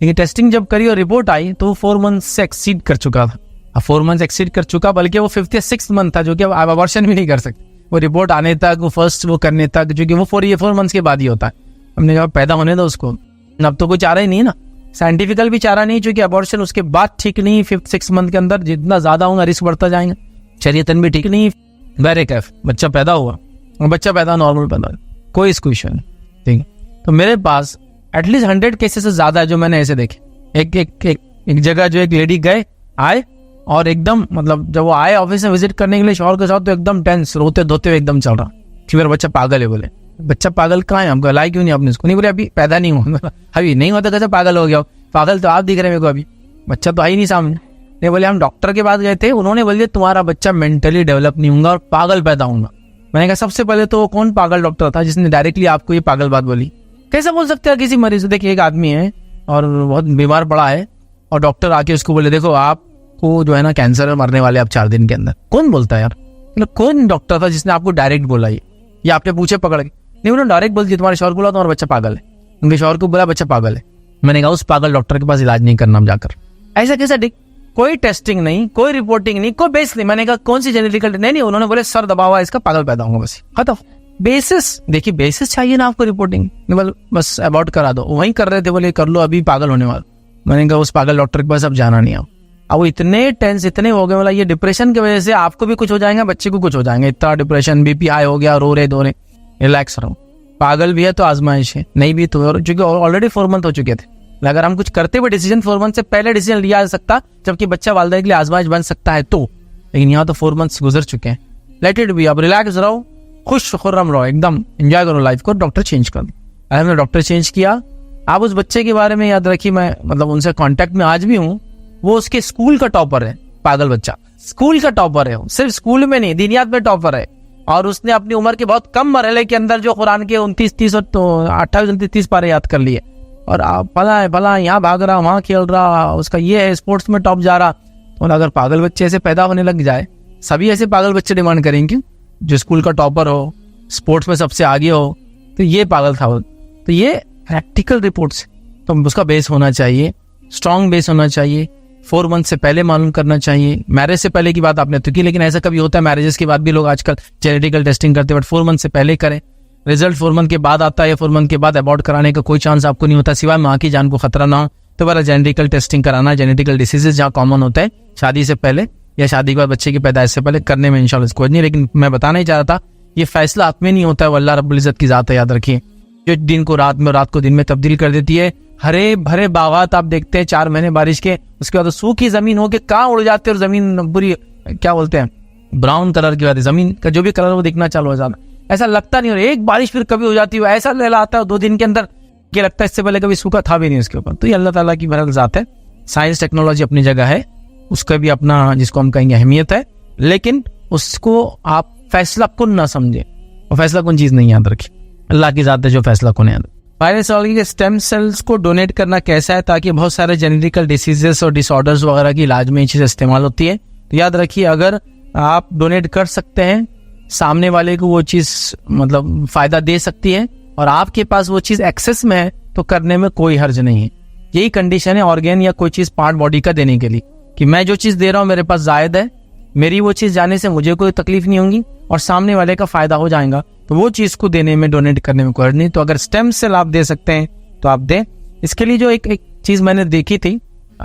लेकिन टेस्टिंग जब करी और रिपोर्ट आई तो वो 4 मंथ से एक्सीड कर चुका था। अब 4 मंथ एक्सीड कर चुका, बल्कि वो 5th या 6th मंथ था, जो कि अब अबॉर्शन भी नहीं कर सकते। वो रिपोर्ट आने तक, वो फर्स्ट वो करने तक, जो कि वो 4 मंथ्स के बाद ही होता है। हमने कहा पैदा होने दो उसको, अब तो कोई चारा ही नहीं है ना, साइंटिफिकल भी चारा नहीं, क्योंकि अबॉर्शन उसके बाद ठीक नहीं। 5th-6th मंथ के अंदर जितना ज्यादा होगा रिस्क बढ़ता जाएगा, शरीयतन भी ठीक नहीं। बैरेकफ बच्चा पैदा हुआ, बच्चा पैदा नॉर्मल पैदा हुआ, कोई इसको इशू नहीं। ठीक है, तो मेरे पास एटलीस्ट 100 केसेस से ज्यादा है जो मैंने ऐसे देखे। एक जगह जो एक लेडी गए आए, और एकदम मतलब जब वो आए ऑफिस में विजिट करने के लिए शौहर के साथ, तो एकदम टेंस, रोते धोते हुए एकदम चल रहा कि मेरा बच्चा पागल है। बोले बच्चा पागल कहाँ है, हमको लाई क्यों नहीं आपने इसको? नहीं बोले अभी पैदा नहीं हुआ। अभी नहीं होता कैसे पागल हो गया? पागल तो आप दिख रहे हैं मेरे को, अभी बच्चा तो आई नहीं सामने। नहीं बोले हम डॉक्टर के पास गए थे, उन्होंने बोल दिया तुम्हारा बच्चा मेंटली डेवलप नहीं होगा और पागल पैदा होगा। मैंने कहा सबसे पहले तो कौन पागल डॉक्टर था जिसने डायरेक्टली आपको ये पागल बात बोली? कैसे बोल सकते हैं किसी मरीज? देखिए एक आदमी है और बहुत बीमार पड़ा है, और डॉक्टर आके उसको बोले देखो आपको जो है ना कैंसर है, मरने वाले आप 4 दिन के अंदर। कौन बोलता है यार? मतलब कौन डॉक्टर था जिसने आपको डायरेक्ट बोला ये, या आपने पूछे पकड़ के? नहीं, उन्होंने डायरेक्ट बोल दिया तुम्हारे शौहर को बोला तुम्हारा बच्चा पागल है। उनके शौहर को बोला बच्चा पागल है। मैंने कहा उस पागल डॉक्टर के पास इलाज नहीं करना हम जाकर। ऐसा कैसा डिक? कोई टेस्टिंग नहीं, कोई रिपोर्टिंग नहीं, कोई बेस नहीं। मैंने कहा कौन सी जेनेटिकल? नहीं, उन्होंने बोले सर दबा हुआ इसका, पागल पैदा होगा, बस खत्म। बेसिस देखिए, बेसिस चाहिए ना आपको रिपोर्टिंग, बस अबॉर्ट करा दो। वहीं कर रहे थे, बोले कर लो अभी पागल होने वाला। मैंने कहा उस पागल डॉक्टर के पास अब जाना नहीं। अब वो इतने टेंस इतने हो गए, मतलब ये डिप्रेशन की वजह से आपको भी कुछ हो जाएगा, बच्चे को कुछ हो जाएगा। इतना डिप्रेशन, बीपी हाई हो गया, रो रहे धो रहे। रिलैक्स रहो, पागल भी है तो आजमाइश है, नहीं भी तो, क्योंकि ऑलरेडी 4 मंथ हो चुके थे। अगर हम कुछ करते हुए डिसीजन 4 मंथ से पहले डिसीजन लिया जा सकता, जबकि बच्चा वालिदैन के लिए आजमाइश बन सकता है तो। लेकिन यहाँ तो 4 मंथ्स गुजर चुके हैं। लेट इट बी, अब रिलैक्स रहो, खुश खुर्रम रहो, एकदम एंजॉय करो लाइफ को। डॉक्टर चेंज कर दो। अगर हमने डॉक्टर चेंज किया, आप उस बच्चे के बारे में याद रखिए, मैं मतलब उनसे कांटेक्ट में आज भी हूँ। वो उसके स्कूल का टॉपर है, पागल बच्चा स्कूल का टॉपर है। सिर्फ स्कूल में नहीं, दीनियात में टॉपर है। और उसने अपनी उम्र के बहुत कम मरहले के अंदर जो कुरान के 29-30 और 28-29 पारे याद कर लिए। और भला है भला, यहाँ भाग रहा, वहाँ खेल रहा, उसका ये है, स्पोर्ट्स में टॉप जा रहा। तो अगर पागल बच्चे ऐसे पैदा होने लग जाए, सभी ऐसे पागल बच्चे डिमांड करेंगे जो स्कूल का टॉपर हो, स्पोर्ट्स में सबसे आगे हो। तो ये पागल था। तो ये प्रैक्टिकल रिपोर्ट्स, तो उसका बेस होना चाहिए, स्ट्रॉन्ग बेस होना चाहिए। 4 मंथ से पहले मालूम करना चाहिए। मैरिज से पहले की बात आपने तो की, लेकिन ऐसा कभी होता है मैरिजेस के बाद भी लोग आजकल जेनेटिकल टेस्टिंग करते हैं, बट 4 मंथ से पहले करें। रिजल्ट 4 मंथ के बाद आता है, या 4 मंथ के बाद अबॉर्ट कराने का कोई चांस आपको नहीं होता, सिवाय माँ की जान को खतरा ना हो। तो बड़ा जेनेटिकल टेस्टिंग कराना, जेनेटिकल डिसीजेज जहाँ कॉमन होता है शादी से पहले, या शादी के बाद बच्चे की पैदाइश से पहले करने में इंशाल्लाह कोई नहीं। लेकिन मैं बताना ही चाह रहा था, ये फैसला आप में नहीं होता है, वो अल्लाह रब्बुल इज्जत की ज़ात है, याद रखिए, जो दिन को रात में, रात को दिन में तब्दील कर देती है। हरे भरे बागात आप देखते हैं 4 महीने बारिश के, उसके बाद सूखी जमीन होके कहाँ उड़ जाते हैं और जमीन बुरी क्या बोलते हैं ब्राउन कलर की, जमीन का जो भी कलर वो दिखना चालू हो जाता, ऐसा लगता नहीं। और एक बारिश फिर कभी हो जाती है, ऐसा लहलाता है 2 दिन के अंदर कि लगता है इससे पहले कभी सूखा था भी नहीं उसके ऊपर। तो ये अल्लाह ताला की बहरहाल ज़ात है। साइंस टेक्नोलॉजी अपनी जगह है, उसका भी अपना जिसको हम कहेंगे अहमियत है, लेकिन उसको आप फैसला कुन ना समझे, और फैसला कुन चीज़ नहीं याद रखिए, अल्लाह की ज़ात है जो फैसला कुन याद। पहले सवाल की स्टेम सेल्स को डोनेट करना कैसा है, ताकि बहुत सारे जेनेटिकल डिसीजेस और डिसऑर्डर्स वगैरह की इलाज में ये चीज़ इस्तेमाल होती है। तो याद रखिए, अगर आप डोनेट कर सकते हैं, सामने वाले को वो चीज़ मतलब फ़ायदा दे सकती है और आपके पास वो चीज़ एक्सेस में है, तो करने में कोई हर्ज नहीं है। यही कंडीशन है ऑर्गेन या कोई चीज़ पार्ट बॉडी का देने के लिए, कि मैं जो चीज़ दे रहा हूँ मेरे पास जायद है, मेरी वो चीज़ जाने से मुझे कोई तकलीफ नहीं होगी और सामने वाले का फ़ायदा हो जाएगा, तो वो चीज़ को देने में, डोनेट करने में कोई हर्ज नहीं। तो अगर स्टेम सेल आप दे सकते हैं तो आप दें। इसके लिए जो एक चीज़ मैंने देखी थी,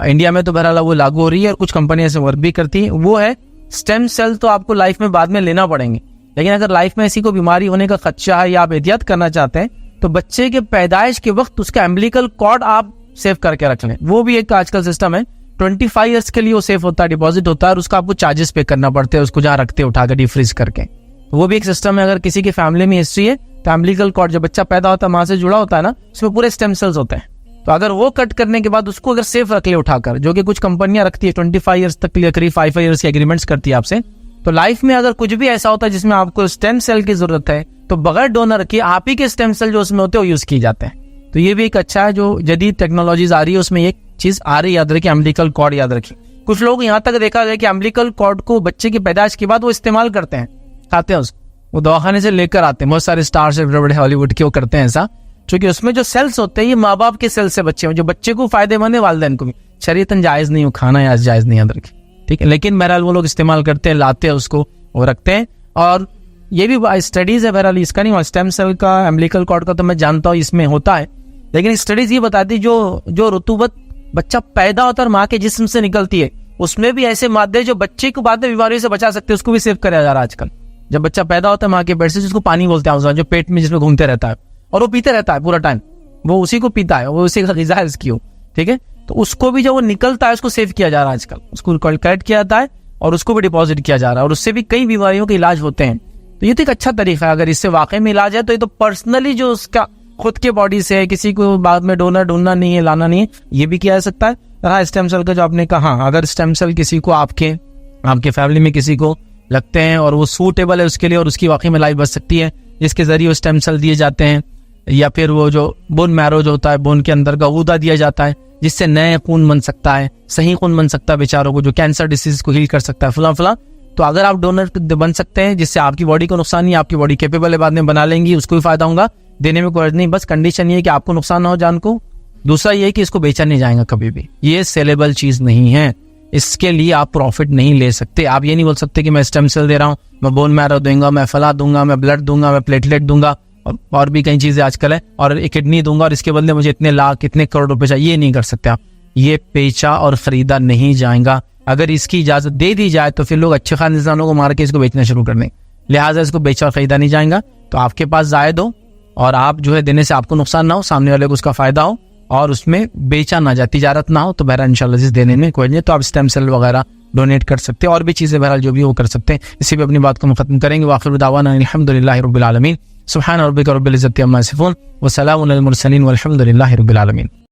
इंडिया में तो बहरहाल वो लागू हो रही है और कुछ कंपनियां से वर्क भी करती हैं, वो है स्टेम सेल तो आपको लाइफ में बाद में लेना पड़ेंगे, लेकिन अगर लाइफ में ऐसी कोई बीमारी होने का खदशा है या आप एहतियात करना चाहते हैं, तो बच्चे के पैदाइश के वक्त उसका एम्बिलिकल कॉर्ड आप सेव करके रख लें। वो भी एक आजकल सिस्टम है, 25 ईयर्स के लिए वो सेफ होता है, डिपॉजिट होता है, और उसका आपको चार्जेस पे करना पड़ते हैं, उसको जहाँ रखते हैं उठाकर डीप फ्रीज करके। तो वो भी एक सिस्टम है। अगर किसी की फैमिली में हिस्ट्री है तो एम्बिलिकल कॉर्ड, जब बच्चा पैदा होता है माँ से जुड़ा होता है ना, उसमें पूरे स्टेम सेल्स होते हैं, तो अगर वो कट करने के बाद उसको अगर सेफ रख ले उठाकर, जो कि कुछ कंपनियां रखती है 25 ईयर्स तक के लिए, करीब 5 ईयर्स की एग्रीमेंट्स करती है आपसे, तो लाइफ में अगर कुछ भी ऐसा होता है जिसमें आपको स्टेम सेल की जरूरत है, तो बगैर डोनर के आप ही के स्टेम सेल जो उसमें होते हैं वो यूज किए जाते हैं। तो ये भी एक अच्छा है, जो जदीद टेक्नोलॉजीज आ रही है उसमें एक चीज आ रही है, याद रखिए, एम्बिलिकल कॉर्ड याद रखिए। कुछ लोग यहाँ तक देखा गया कि एम्बिलिकल कॉर्ड को बच्चे की पैदाइश के बाद वो इस्तेमाल करते हैं, खाते हैं उसको, वो दवाखाने से लेकर आते हैं। बहुत सारे स्टार्स बड़े बड़े हॉलीवुड के वो करते हैं ऐसा, क्योंकि उसमें जो सेल्स होते हैं ये माँ बाप के सेल्स से बच्चे हैं, जो बच्चे को फायदेमंद है, वालिदैन को भी। शरीयतन जायज नहीं हो खाना, या जायज नहीं, याद रखिए, ठीक है। लेकिन बहरहाल वो लोग इस्तेमाल करते हैं, लाते हैं उसको, वो रखते हैं। और ये भी स्टडीज है, बहरहाल इसका नहीं, स्टेम सेल का, एम्बिलिकल कॉर्ड का तो मैं जानता हूँ इसमें होता है, लेकिन स्टडीज ये बताती जो रुतूबत बच्चा पैदा होता है माँ के जिस्म से निकलती है, उसमें भी ऐसे मादे जो बच्चे को बाद में बीमारियों से बचा सकते हैं, उसको भी सेव कराया जा रहा है आजकल। जब बच्चा पैदा होता है माँ के पेट से, जिसको पानी बोलते हैं, जो पेट में जिसमें घूमते रहता है और वो पीते रहता है पूरा टाइम, वो उसी को पीता है, वो उसी का ग़िज़ा है इसकी, ठीक है। तो उसको भी जब वो निकलता है उसको सेव किया जा रहा है आजकल, उसको कलेक्ट किया जाता है और उसको भी डिपॉजिट किया जा रहा है, और उससे भी कई बीमारियों के इलाज होते हैं। तो ये तो एक अच्छा तरीका है, अगर इससे वाकई में इलाज है तो ये तो पर्सनली जो उसका खुद के बॉडी से है, किसी को बाद में डोनर ढूंढना नहीं है, लाना नहीं है, ये भी किया जा सकता है। रहा स्टेम सेल का जो आपने कहा, अगर स्टेम सेल किसी को आपके फैमिली में किसी को लगते हैं और वो सूटेबल है उसके लिए और उसकी वाकई में लाइफ बच सकती है, जिसके जरिए वो स्टेम सेल दिए जाते हैं, या फिर वो जो बोन मैरो जो होता है, बोन के अंदर का ऊदा दिया जाता है, जिससे नए खून बन सकता है, सही खून बन सकता है बेचारों को, जो कैंसर डिसीज को हील कर सकता है, फला। तो अगर आप डोनर बन सकते हैं जिससे आपकी बॉडी को नुकसान नहीं, आपकी बॉडी कैपेबल है, बाद में बना लेंगी, उसको भी फायदा होगा, देने में कोई नहीं। बस कंडीशन ये है कि आपको नुकसान ना हो जान को, दूसरा ये है कि इसको बेचा नहीं जाएगा कभी भी, ये सेलेबल चीज नहीं है, इसके लिए आप प्रॉफिट नहीं ले सकते। आप ये नहीं बोल सकते कि मैं स्टेम सेल दे रहा हूँ, मैं बोन मैरो दूंगा, मैं फला दूंगा, मैं ब्लड दूंगा, मैं प्लेटलेट दूंगा, और भी कई चीजें आजकल है, और एक किडनी दूंगा और इसके बदले मुझे इतने लाख, इतने करोड़ रुपए चाहिए, ये नहीं कर सकते आप। ये बेचा और खरीदा नहीं जाएगा। अगर इसकी इजाजत दे दी जाए तो फिर लोग अच्छे खास इंसानों को मार के इसको बेचना शुरू कर देंगे, लिहाजा इसको बेचा और खरीदा नहीं जाएगा। तो आपके पास जायद हो और आप जो है देने से आपको नुकसान ना हो, सामने वाले को उसका फायदा हो, और उसमें बेचा ना जाए, तिजारत ना हो, तो बहरहाल इंशाल्लाह जिस देने में कोई नहीं, तो आप स्टेम सेल वगैरह डोनेट कर सकते हैं, और भी चीजें बहरहाल जो भी वो कर सकते हैं। इसी पे अपनी बात को खत्म करेंगे। वाखिर दावाना अल्हम्दुलिल्लाहि रब्बिल आलमीन, सुब्हान रब्बिका रब्बिल इज्जति अम्मा यसिफून, व सलामुन अलल मुरसलीन, वल्हम्दुलिल्लाहि रब्बिल आलमीन।